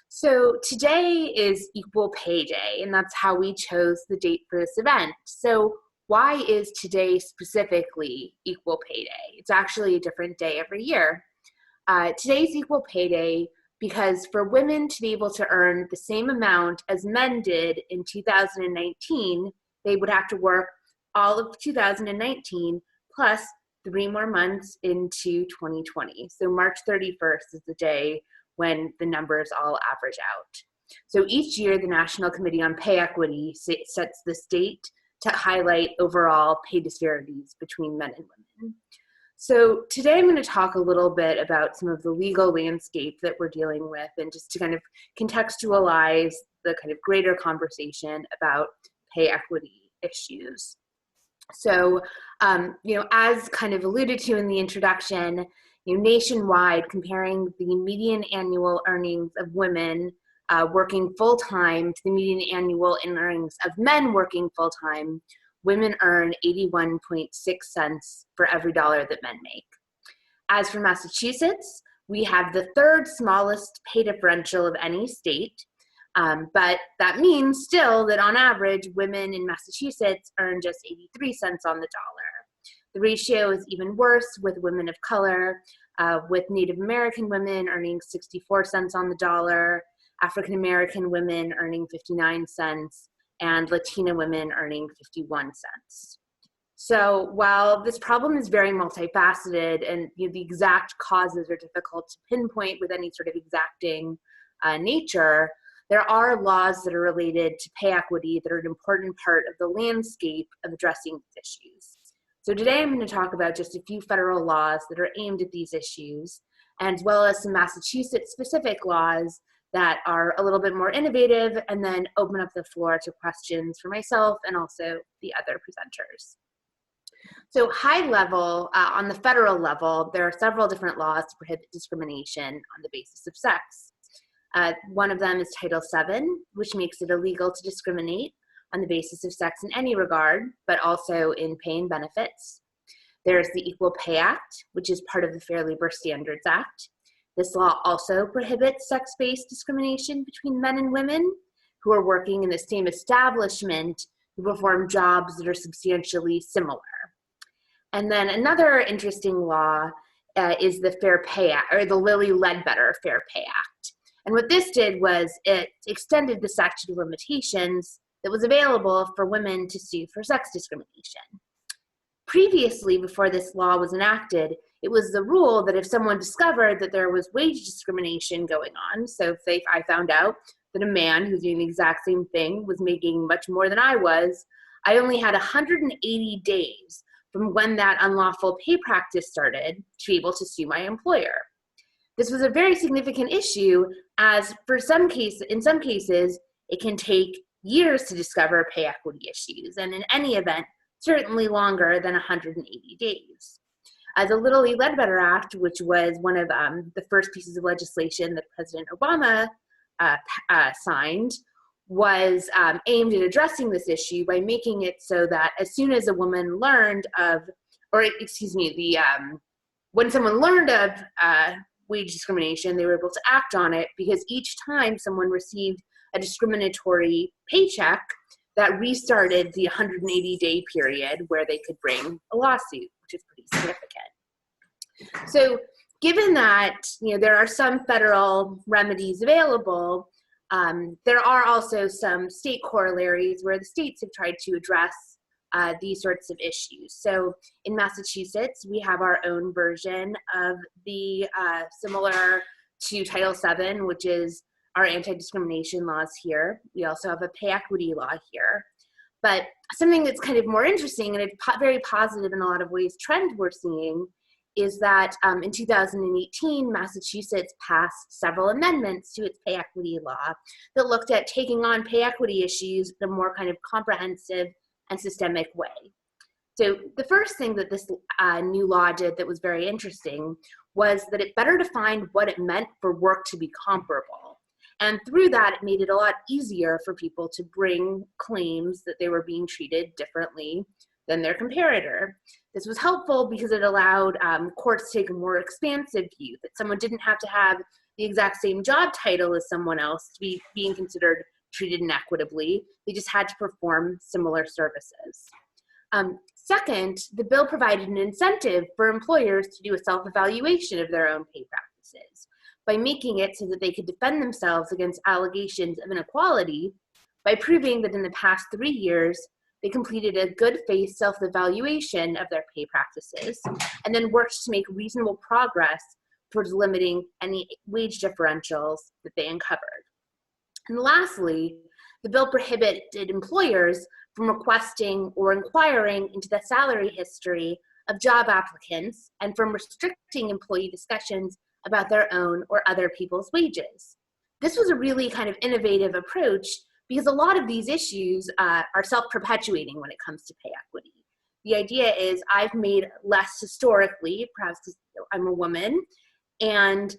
So today is Equal Pay Day, and that's how we chose the date for this event. So why is today specifically Equal Pay Day? It's actually a different day every year. Today's Equal Pay Day because for women to be able to earn the same amount as men did in 2019, they would have to work all of 2019 plus 3 more months into 2020. So March 31st is the day when the numbers all average out. So each year, the National Committee on Pay Equity sets this date to highlight overall pay disparities between men and women. So today I'm going to talk a little bit about some of the legal landscape that we're dealing with and just to kind of contextualize the kind of greater conversation about pay equity issues. So, as kind of alluded to in the introduction, nationwide, comparing the median annual earnings of women working full-time to the median annual earnings of men working full-time, women earn 81.6 cents for every dollar that men make. As for Massachusetts, we have the 3rd smallest pay differential of any state, but that means still that on average, women in Massachusetts earn just 83 cents on the dollar. The ratio is even worse with women of color, with Native American women earning 64 cents on the dollar, African American women earning 59 cents, and Latina women earning 51 cents. So while this problem is very multifaceted and the exact causes are difficult to pinpoint with any sort of exacting nature, there are laws that are related to pay equity that are an important part of the landscape of addressing these issues. So today I'm going to talk about just a few federal laws that are aimed at these issues, as well as some Massachusetts-specific laws that are a little bit more innovative, and then open up the floor to questions for myself and also the other presenters. So high level, on the federal level, there are several different laws to prohibit discrimination on the basis of sex. One of them is Title VII, which makes it illegal to discriminate on the basis of sex in any regard, but also in pay and benefits. There's the Equal Pay Act, which is part of the Fair Labor Standards Act. This law also prohibits sex-based discrimination between men and women who are working in the same establishment who perform jobs that are substantially similar. And then another interesting law is the Fair Pay Act, or the Lilly Ledbetter Fair Pay Act. And what this did was it extended the statute of limitations that was available for women to sue for sex discrimination. Previously, before this law was enacted, it was the rule that if someone discovered that there was wage discrimination going on, so if I found out that a man who's doing the exact same thing was making much more than I was, I only had 180 days from when that unlawful pay practice started to be able to sue my employer. This was a very significant issue as in some cases, it can take years to discover pay equity issues, and in any event, certainly longer than 180 days. The Lilly Ledbetter Act, which was one of the first pieces of legislation that President Obama signed, was aimed at addressing this issue by making it so that as soon as a woman learned of, when someone learned of wage discrimination, they were able to act on it, because each time someone received a discriminatory paycheck, that restarted the 180-day period where they could bring a lawsuit, which is pretty significant. So given that there are some federal remedies available, there are also some state corollaries where the states have tried to address these sorts of issues. So in Massachusetts, we have our own version of the similar to Title VII, which is our anti-discrimination laws here. We also have a pay equity law here. But something that's kind of more interesting, and it's very positive in a lot of ways, trend we're seeing, is that in 2018, Massachusetts passed several amendments to its pay equity law that looked at taking on pay equity issues in a more kind of comprehensive and systemic way. So the first thing that this new law did that was very interesting was that it better defined what it meant for work to be comparable. And through that, it made it a lot easier for people to bring claims that they were being treated differently than their comparator. This was helpful because it allowed courts to take a more expansive view, that someone didn't have to have the exact same job title as someone else to be being considered treated inequitably. They just had to perform similar services. Second, the bill provided an incentive for employers to do a self-evaluation of their own pay practices by making it so that they could defend themselves against allegations of inequality by proving that in the past 3 years, they completed a good faith self-evaluation of their pay practices and then worked to make reasonable progress towards limiting any wage differentials that they uncovered. And lastly, the bill prohibited employers from requesting or inquiring into the salary history of job applicants and from restricting employee discussions about their own or other people's wages. This was a really kind of innovative approach because a lot of these issues are self-perpetuating when it comes to pay equity. The idea is I've made less historically, perhaps because I'm a woman, and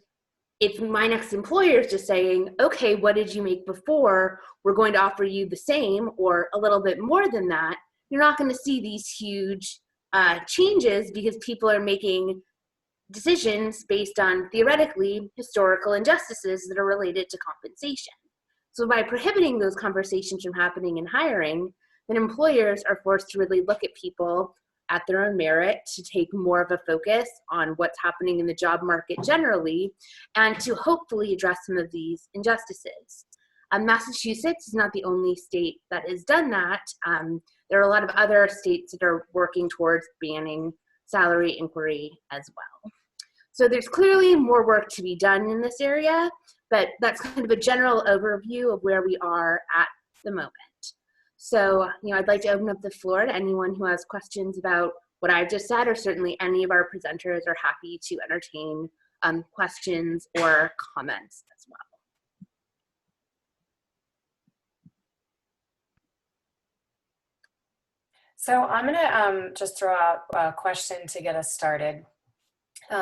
if my next employer is just saying, okay, what did you make before? We're going to offer you the same or a little bit more than that. You're not going to see these huge changes because people are making decisions based on theoretically historical injustices that are related to compensation. So by prohibiting those conversations from happening in hiring, then employers are forced to really look at people at their own merit, to take more of a focus on what's happening in the job market generally, and to hopefully address some of these injustices. Massachusetts is not the only state that has done that. There are a lot of other states that are working towards banning salary inquiry as well. So there's clearly more work to be done in this area, but that's kind of a general overview of where we are at the moment. So, I'd like to open up the floor to anyone who has questions about what I've just said, or certainly any of our presenters are happy to entertain questions or comments as well. So I'm gonna just throw out a question to get us started.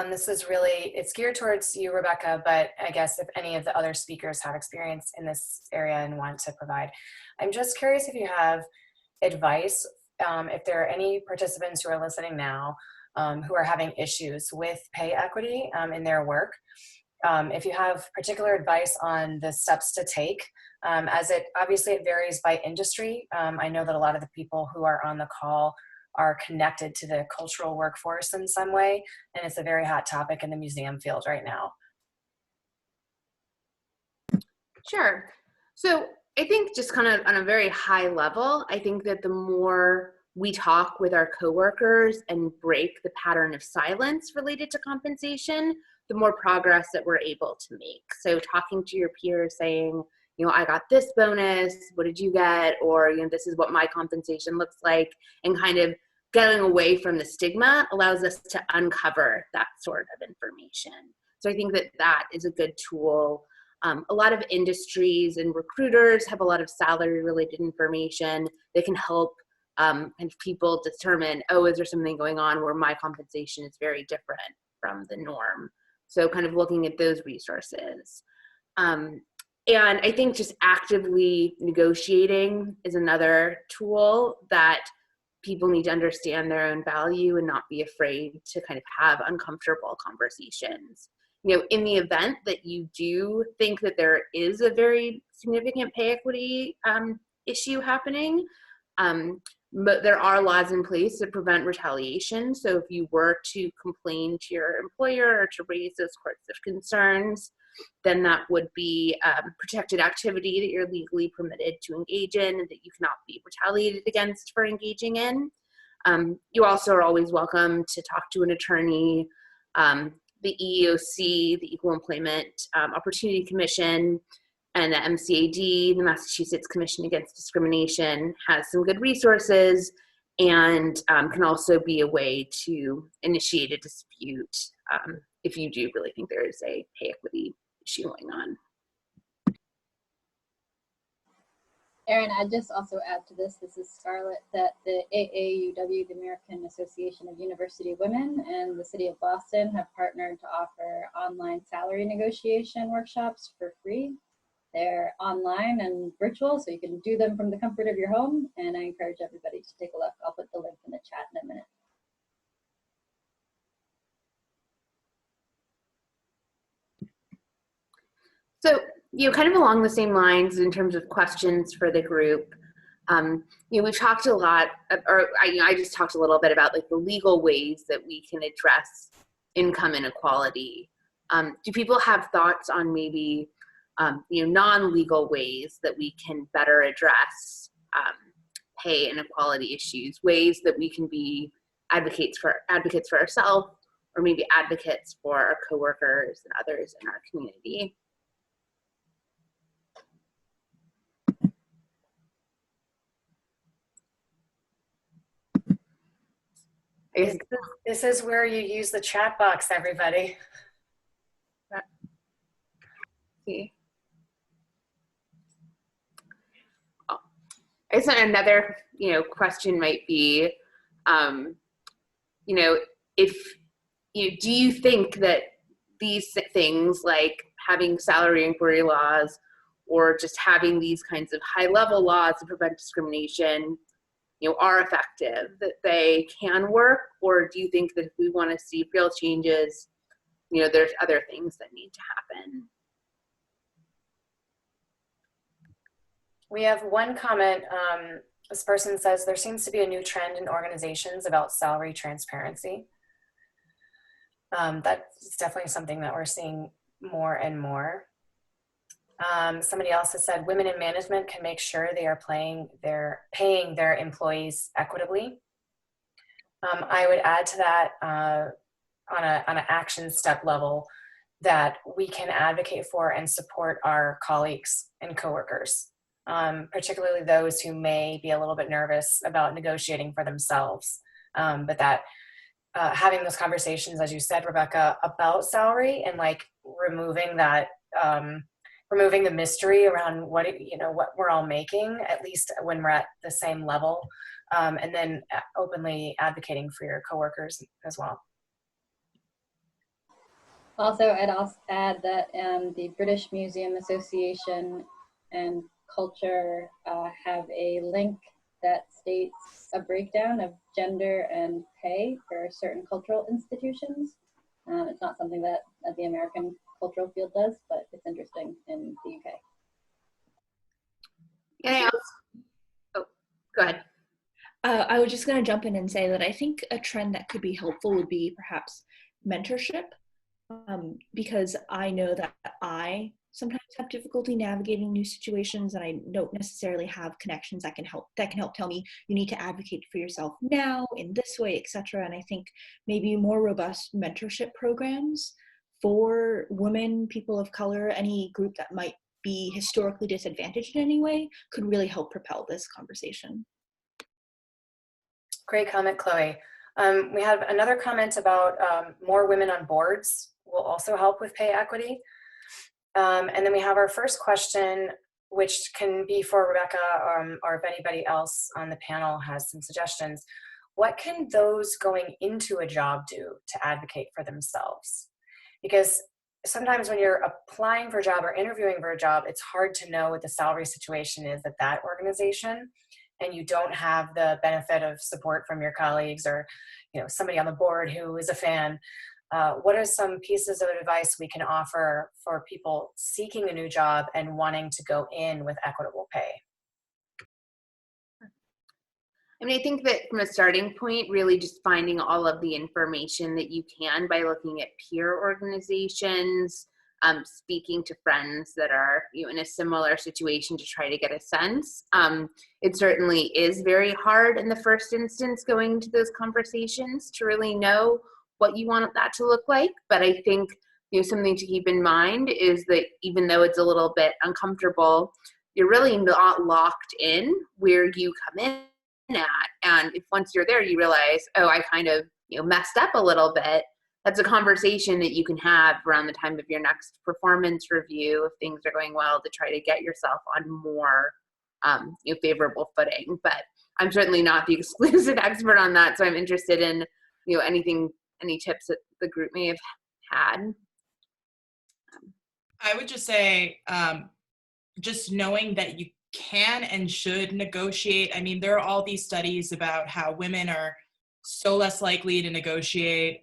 This is really, it's geared towards you, Rebecca, but I guess if any of the other speakers have experience in this area and want to provide. I'm just curious if you have advice, if there are any participants who are listening now who are having issues with pay equity in their work. If you have particular advice on the steps to take, as it obviously it varies by industry. I know that a lot of the people who are on the call are connected to the cultural workforce in some way, and it's a very hot topic in the museum field right now. Sure. So I think just kind of on a very high level, I think that the more we talk with our coworkers and break the pattern of silence related to compensation, the more progress that we're able to make. So talking to your peers saying, I got this bonus, what did you get? Or, this is what my compensation looks like, and kind of getting away from the stigma allows us to uncover that sort of information. So I think that that is a good tool. A lot of industries and recruiters have a lot of salary related information that can help kind of people determine, is there something going on where my compensation is very different from the norm? So kind of looking at those resources. And I think just actively negotiating is another tool that people need to understand their own value and not be afraid to kind of have uncomfortable conversations. In the event that you do think that there is a very significant pay equity issue happening, but there are laws in place that prevent retaliation. So if you were to complain to your employer or to raise those sorts of concerns, then that would be protected activity that you're legally permitted to engage in and that you cannot be retaliated against for engaging in. You also are always welcome to talk to an attorney. The EEOC, the Equal Employment Opportunity Commission, and the MCAD, the Massachusetts Commission Against Discrimination, has some good resources and can also be a way to initiate a dispute if you do really think there is a pay equity issue going on. Erin, I'd just also add to this is Scarlett, that the AAUW, the American Association of University Women, and the City of Boston have partnered to offer online salary negotiation workshops for free. They're online and virtual, so you can do them from the comfort of your home, and I encourage everybody to take a look. I'll put the link in the chat in a minute. So, kind of along the same lines in terms of questions for the group, We've talked a lot, I just talked a little bit about like the legal ways that we can address income inequality. Do people have thoughts on maybe, non-legal ways that we can better address pay inequality issues, ways that we can be advocates for ourselves, or maybe advocates for our coworkers and others in our community? This is where you use the chat box, everybody. See. I guess another, question might be, do you think that these things like having salary inquiry laws or just having these kinds of high-level laws to prevent discrimination, are effective, that they can work? Or do you think that if we want to see real changes, there's other things that need to happen? We have one comment. This person says, there seems to be a new trend in organizations about salary transparency. That's definitely something that we're seeing more and more. Somebody else has said, women in management can make sure they are paying their employees equitably. I would add to that on an action step level that we can advocate for and support our colleagues and coworkers, particularly those who may be a little bit nervous about negotiating for themselves, but that having those conversations, as you said, Rebecca, about salary and like removing the mystery around what we're all making, at least when we're at the same level, and then openly advocating for your coworkers as well. Also, I'd also add that the British Museum Association and Culture have a link that states a breakdown of gender and pay for certain cultural institutions. It's not something that the American cultural field does, but it's interesting in the UK. Yeah. Oh, go ahead. I was just going to jump in and say that I think a trend that could be helpful would be perhaps mentorship, because I know that I sometimes have difficulty navigating new situations, and I don't necessarily have connections that can help tell me you need to advocate for yourself now in this way, etc. And I think maybe more robust mentorship programs for women, people of color, any group that might be historically disadvantaged in any way could really help propel this conversation. Great comment, Chloe. We have another comment about more women on boards will also help with pay equity. And then we have our first question, which can be for Rebecca or if anybody else on the panel has some suggestions. What can those going into a job do to advocate for themselves? Because sometimes when you're applying for a job or interviewing for a job, it's hard to know what the salary situation is at that organization, and you don't have the benefit of support from your colleagues or somebody on the board who is a fan. What are some pieces of advice we can offer for people seeking a new job and wanting to go in with equitable pay? I mean, I think that from a starting point, really just finding all of the information that you can by looking at peer organizations, speaking to friends that are in a similar situation to try to get a sense. It certainly is very hard in the first instance going into those conversations to really know what you want that to look like. But I think something to keep in mind is that even though it's a little bit uncomfortable, you're really not locked in where you come in at. And if once you're there, you realize, oh, I kind of messed up a little bit. That's a conversation that you can have around the time of your next performance review if things are going well, to try to get yourself on more favorable footing. But I'm certainly not the exclusive expert on that, so I'm interested in any tips that the group may have had. I would just say just knowing that you can and should negotiate. I mean, there are all these studies about how women are so less likely to negotiate,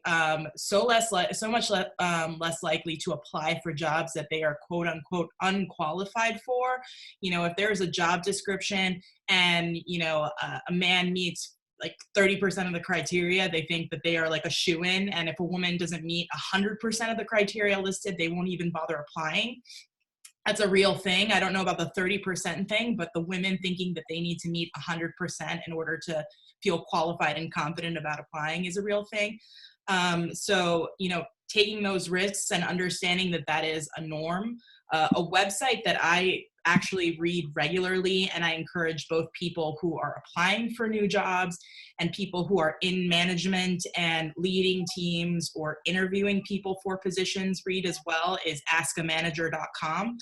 so much less likely to apply for jobs that they are quote unquote unqualified for. You know, if there's a job description and, you know, a man meets like 30% of the criteria, they think that they are like a shoo-in. And if a woman doesn't meet 100% of the criteria listed, they won't even bother applying. That's a real thing. I don't know about the 30% thing, but the women thinking that they need to meet 100% in order to feel qualified and confident about applying is a real thing. So, you know, taking those risks and understanding that that is a norm. A website that I actually read regularly, and I encourage both people who are applying for new jobs and people who are in management and leading teams or interviewing people for positions read as well, is askamanager.com.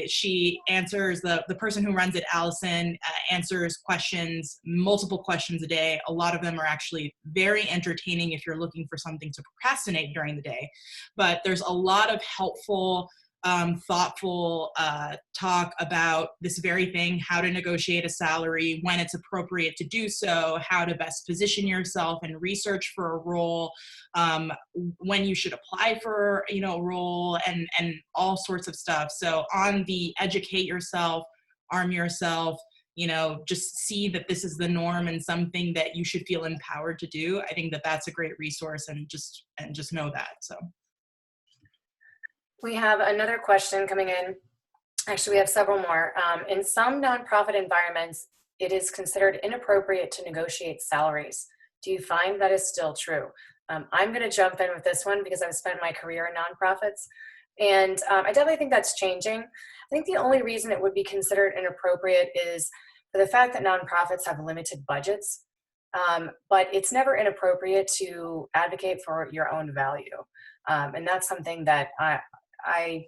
She answers, the person who runs it, Allison, answers questions, multiple questions a day. A lot of them are actually very entertaining if you're looking for something to procrastinate during the day. But there's a lot of helpful, thoughtful talk about this very thing, how to negotiate a salary, when it's appropriate to do so, how to best position yourself and research for a role, when you should apply for, you know, a role, and all sorts of stuff. So on the educate yourself, arm yourself, you know, just see that this is the norm and something that you should feel empowered to do. I think that that's a great resource, and just know that. So. We have another question coming in. Actually, we have several more. In some nonprofit environments, it is considered inappropriate to negotiate salaries. Do you find that is still true? I'm going to jump in with this one because I've spent my career in nonprofits, and I definitely think that's changing. I think the only reason it would be considered inappropriate is for the fact that nonprofits have limited budgets, but it's never inappropriate to advocate for your own value. And that's something that I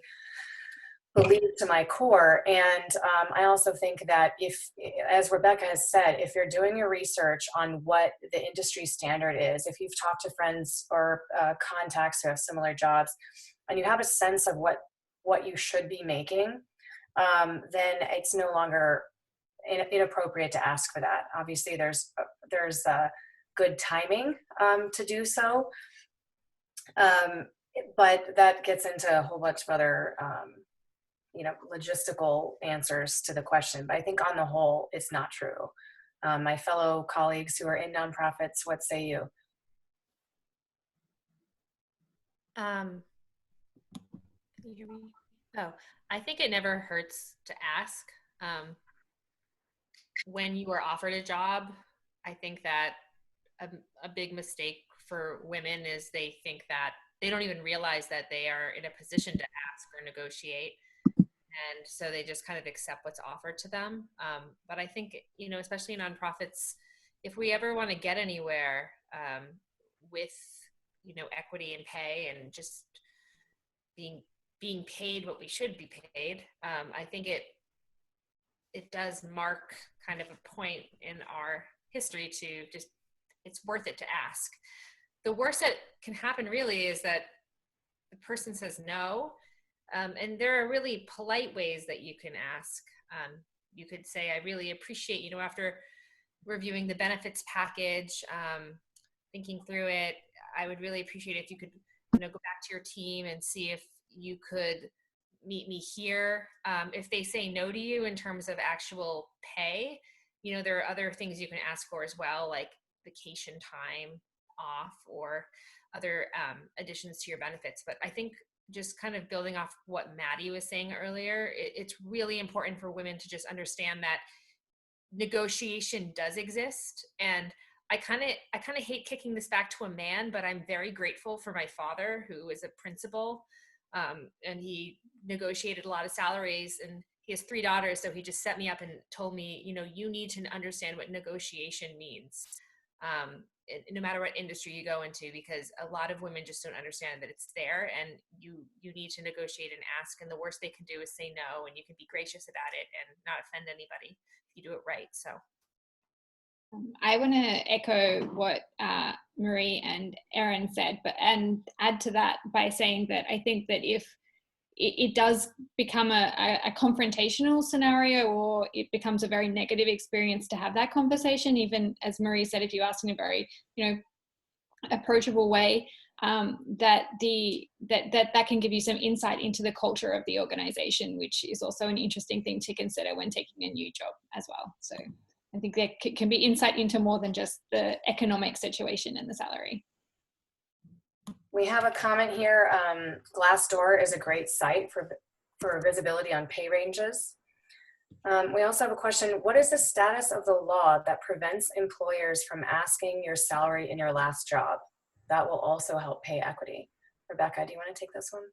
believe to my core. And I also think that if, as Rebecca has said, if you're doing your research on what the industry standard is, if you've talked to friends or contacts who have similar jobs, and you have a sense of what you should be making, then it's no longer inappropriate to ask for that. Obviously, there's good timing to do so. But that gets into a whole bunch of other, you know, logistical answers to the question. But I think on the whole, it's not true. My fellow colleagues who are in nonprofits, what say you? Can you hear me? Oh, I think it never hurts to ask. When you are offered a job, I think that a big mistake for women is they think that they don't even realize that they are in a position to ask or negotiate. And so they just kind of accept what's offered to them. But I think, you know, especially in nonprofits, if we ever want to get anywhere with, you know, equity and pay and just being paid what we should be paid, I think it does mark kind of a point in our history to just, it's worth it to ask. The worst that can happen really is that the person says no. And there are really polite ways that you can ask. You could say, I really appreciate, you know, after reviewing the benefits package, thinking through it, I would really appreciate if you could, you know, go back to your team and see if you could meet me here. If they say no to you in terms of actual pay, you know, there are other things you can ask for as well, like vacation time off or other additions to your benefits. But I think just kind of building off what Maddie was saying earlier, it's really important for women to just understand that negotiation does exist. And I kind of hate kicking this back to a man, but I'm very grateful for my father, who is a principal, and he negotiated a lot of salaries, and he has 3 daughters. So he just set me up and told me, you know, you need to understand what negotiation means. No matter what industry you go into, because a lot of women just don't understand that it's there, and you need to negotiate and ask, and the worst they can do is say no, and you can be gracious about it and not offend anybody if you do it right. So I want to echo what Marie and Erin said, and add to that by saying that I think that if it does become a confrontational scenario, or it becomes a very negative experience to have that conversation. Even as Marie said, if you ask in a very, approachable way, that can give you some insight into the culture of the organization, which is also an interesting thing to consider when taking a new job as well. So I think there can be insight into more than just the economic situation and the salary. We have a comment here. Glassdoor is a great site for visibility on pay ranges. We also have a question. What is the status of the law that prevents employers from asking your salary in your last job? That will also help pay equity. Rebecca, do you want to take this one?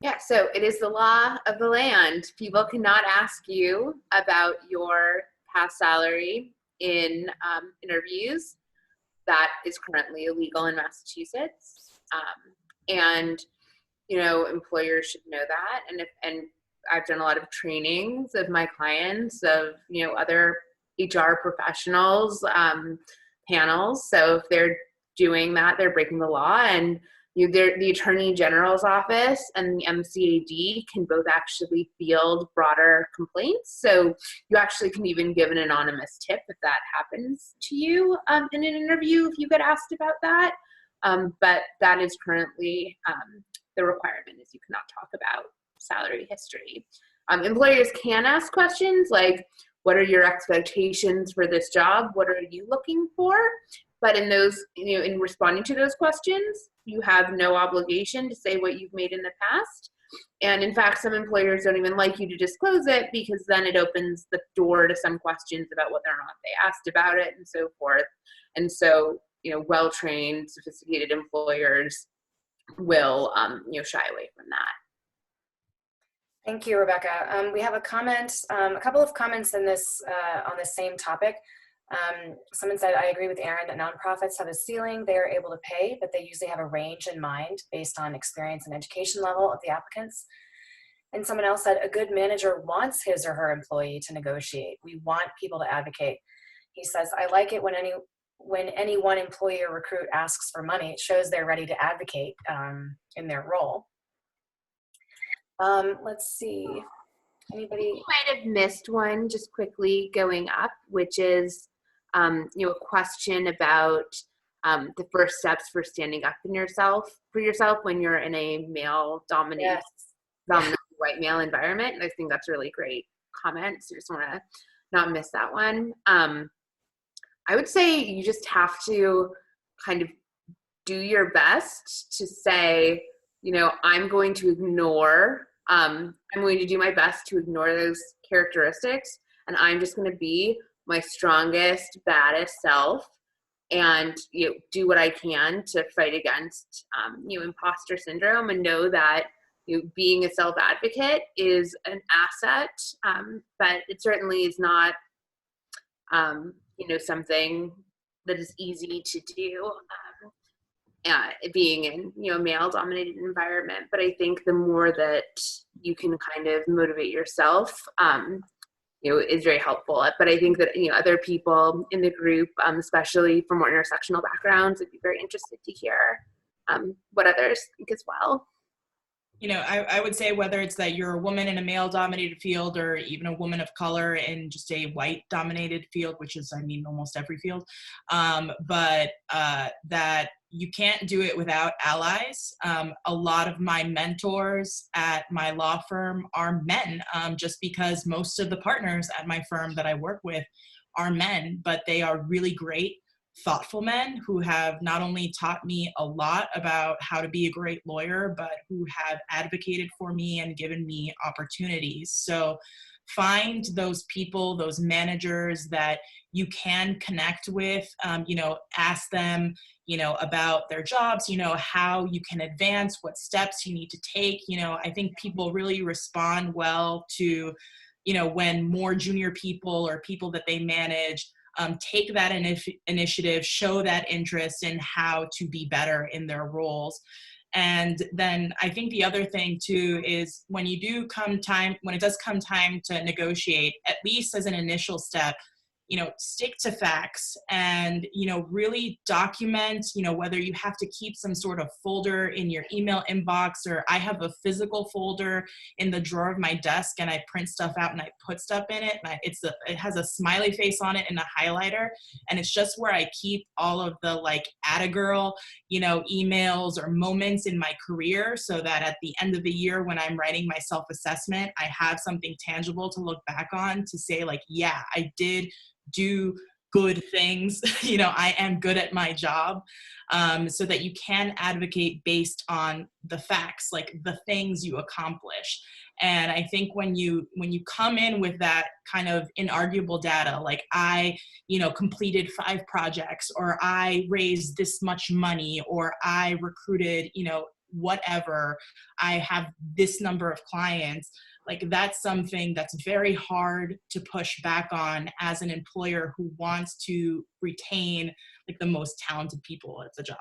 Yeah, so it is the law of the land. People cannot ask you about your past salary in interviews. That is currently illegal in Massachusetts. And employers should know that. And I've done a lot of trainings of my clients, of other HR professionals, panels. So if they're doing that, they're breaking the law. And the Attorney General's office and the MCAD can both actually field broader complaints. So you actually can even give an anonymous tip if that happens to you in an interview, if you get asked about that. But that is currently the requirement, is you cannot talk about salary history. Employers can ask questions like, what are your expectations for this job? What are you looking for? But in those, in responding to those questions, you have no obligation to say what you've made in the past. And in fact, some employers don't even like you to disclose it, because then it opens the door to some questions about whether or not they asked about it and so forth. And so, well-trained, sophisticated employers will, shy away from that. Thank you, Rebecca. We have a comment, a couple of comments in this on the same topic. Someone said, I agree with Erin that nonprofits have a ceiling they are able to pay, but they usually have a range in mind based on experience and education level of the applicants. And someone else said, a good manager wants his or her employee to negotiate. We want people to advocate. He says, I like it when any one employee or recruit asks for money. It shows they're ready to advocate in their role. Let's see. Anybody? You might have missed one just quickly going up, which is a question about the first steps for standing up for yourself when you're in a male-dominated, white male environment. And I think that's a really great comment. So just want to not miss that one. I would say you just have to kind of do your best to say, I'm going to do my best to ignore those characteristics, and I'm just going to be my strongest, baddest self, and do what I can to fight against imposter syndrome, and know that being a self-advocate is an asset, but it certainly is not something that is easy to do. Being in a male-dominated environment, but I think the more that you can kind of motivate yourself, is very helpful. But I think that other people in the group, especially from more intersectional backgrounds, would be very interested to hear what others think as well. I would say whether it's that you're a woman in a male-dominated field, or even a woman of color in just a white-dominated field, which is, almost every field, but that you can't do it without allies. A lot of my mentors at my law firm are men, just because most of the partners at my firm that I work with are men, but they are really great, thoughtful men who have not only taught me a lot about how to be a great lawyer, but who have advocated for me and given me opportunities. So find those people, those managers that you can connect with, ask them, about their jobs, how you can advance, what steps you need to take. I think people really respond well to, when more junior people or people that they manage take that initiative, show that interest in how to be better in their roles. And then I think the other thing too is when it does come time to negotiate, at least as an initial step, stick to facts and, really document, whether you have to keep some sort of folder in your email inbox, or I have a physical folder in the drawer of my desk and I print stuff out and I put stuff in it. And it has a smiley face on it and a highlighter. And it's just where I keep all of the atta girl, emails or moments in my career, so that at the end of the year when I'm writing my self-assessment, I have something tangible to look back on to say yeah, I did do good things. I am good at my job, so that you can advocate based on the facts, the things you accomplish. And I think when you come in with that kind of inarguable data, I, completed 5 projects, or I raised this much money, or I recruited, whatever, I have this number of clients, that's something that's very hard to push back on as an employer who wants to retain the most talented people at the job.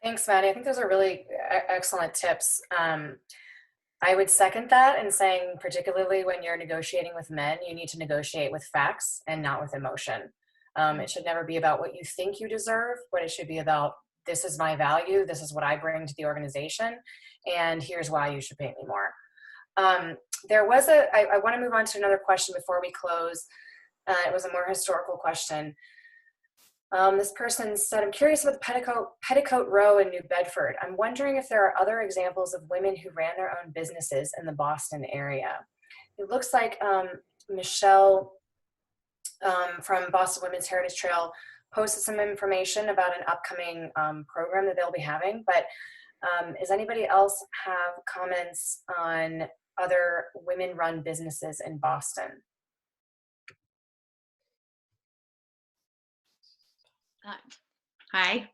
Thanks, Maddie. I think those are really excellent tips. I would second that in saying, particularly when you're negotiating with men, you need to negotiate with facts and not with emotion. It should never be about what you think you deserve, but it should be about, this is my value, this is what I bring to the organization, and here's why you should pay me more. I want to move on to another question before we close. It was a more historical question. This person said, I'm curious about the Petticoat Row in New Bedford. I'm wondering if there are other examples of women who ran their own businesses in the Boston area. It looks like Michelle from Boston Women's Heritage Trail posted some information about an upcoming program that they'll be having, but does anybody else have comments on other women-run businesses in Boston? Hi.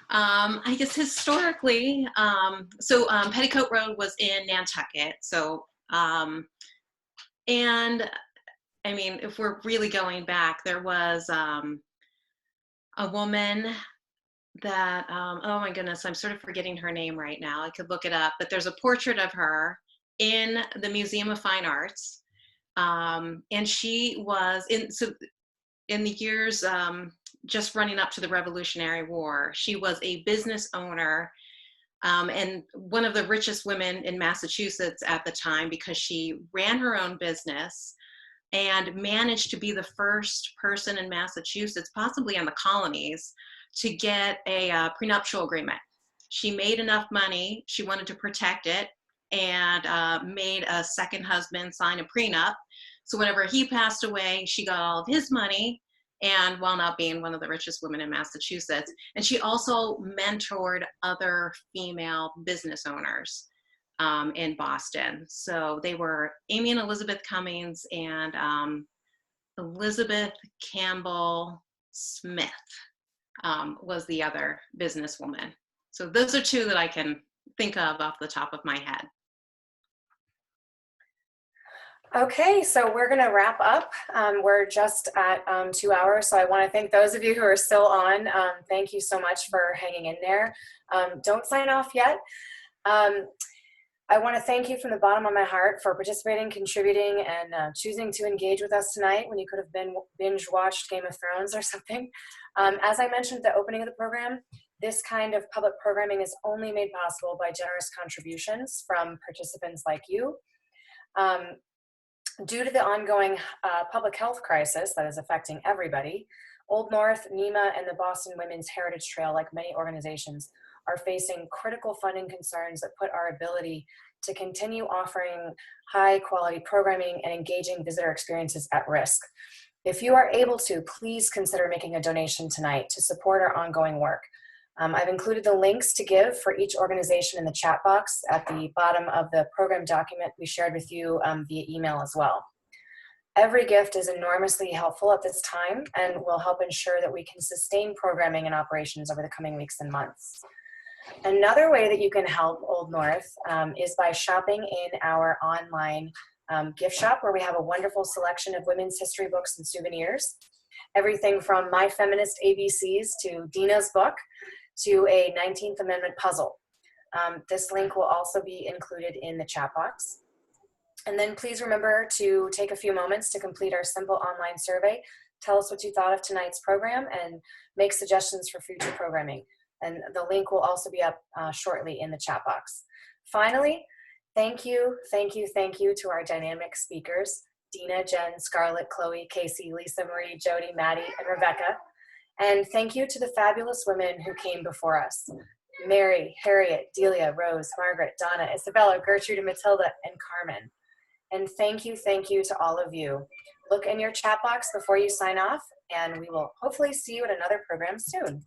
I guess historically, Petticoat Road was in Nantucket. And I mean, if we're really going back, there was a woman that, oh my goodness, I'm sort of forgetting her name right now. I could look it up, but there's a portrait of her in the Museum of Fine Arts. And she was in the years just running up to the Revolutionary War, she was a business owner and one of the richest women in Massachusetts at the time, because she ran her own business and managed to be the first person in Massachusetts, possibly in the colonies, to get a prenuptial agreement. She made enough money, she wanted to protect it, and made a second husband sign a prenup. So whenever he passed away, she got all of his money and wound up being one of the richest women in Massachusetts. And she also mentored other female business owners in Boston. So they were Amy and Elizabeth Cummings and Elizabeth Campbell Smith was the other businesswoman. So those are two that I can think of off the top of my head. Okay, so we're gonna wrap up. We're just at 2 hours, so I wanna thank those of you who are still on. Thank you so much for hanging in there. Don't sign off yet. I wanna thank you from the bottom of my heart for participating, contributing, and choosing to engage with us tonight when you could have been binge-watched Game of Thrones or something. As I mentioned at the opening of the program, this kind of public programming is only made possible by generous contributions from participants like you. Due to the ongoing public health crisis that is affecting everybody, Old North, NEMA, and the Boston Women's Heritage Trail, like many organizations, are facing critical funding concerns that put our ability to continue offering high quality programming and engaging visitor experiences at risk. If you are able to, please consider making a donation tonight to support our ongoing work. I've included the links to give for each organization in the chat box at the bottom of the program document we shared with you via email as well. Every gift is enormously helpful at this time and will help ensure that we can sustain programming and operations over the coming weeks and months. Another way that you can help Old North is by shopping in our online gift shop, where we have a wonderful selection of women's history books and souvenirs. Everything from My Feminist ABCs to Dina's book to a 19th Amendment puzzle. This link will also be included in the chat box. And then please remember to take a few moments to complete our simple online survey. Tell us what you thought of tonight's program and make suggestions for future programming. And the link will also be up shortly in the chat box. Finally, thank you to our dynamic speakers, Dina, Jen, Scarlett, Chloe, Casey, Lisa, Marie, Jody, Maddie, and Rebecca. And thank you to the fabulous women who came before us. Mary, Harriet, Delia, Rose, Margaret, Donna, Isabella, Gertrude, and Matilda, and Carmen. And thank you to all of you. Look in your chat box before you sign off, and we will hopefully see you at another program soon.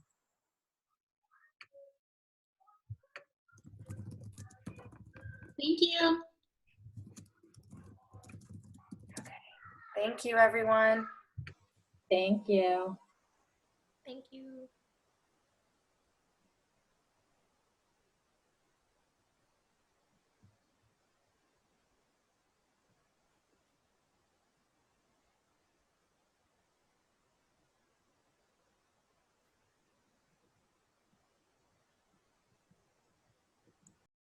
Thank you. Okay. Thank you, everyone. Thank you. Thank you.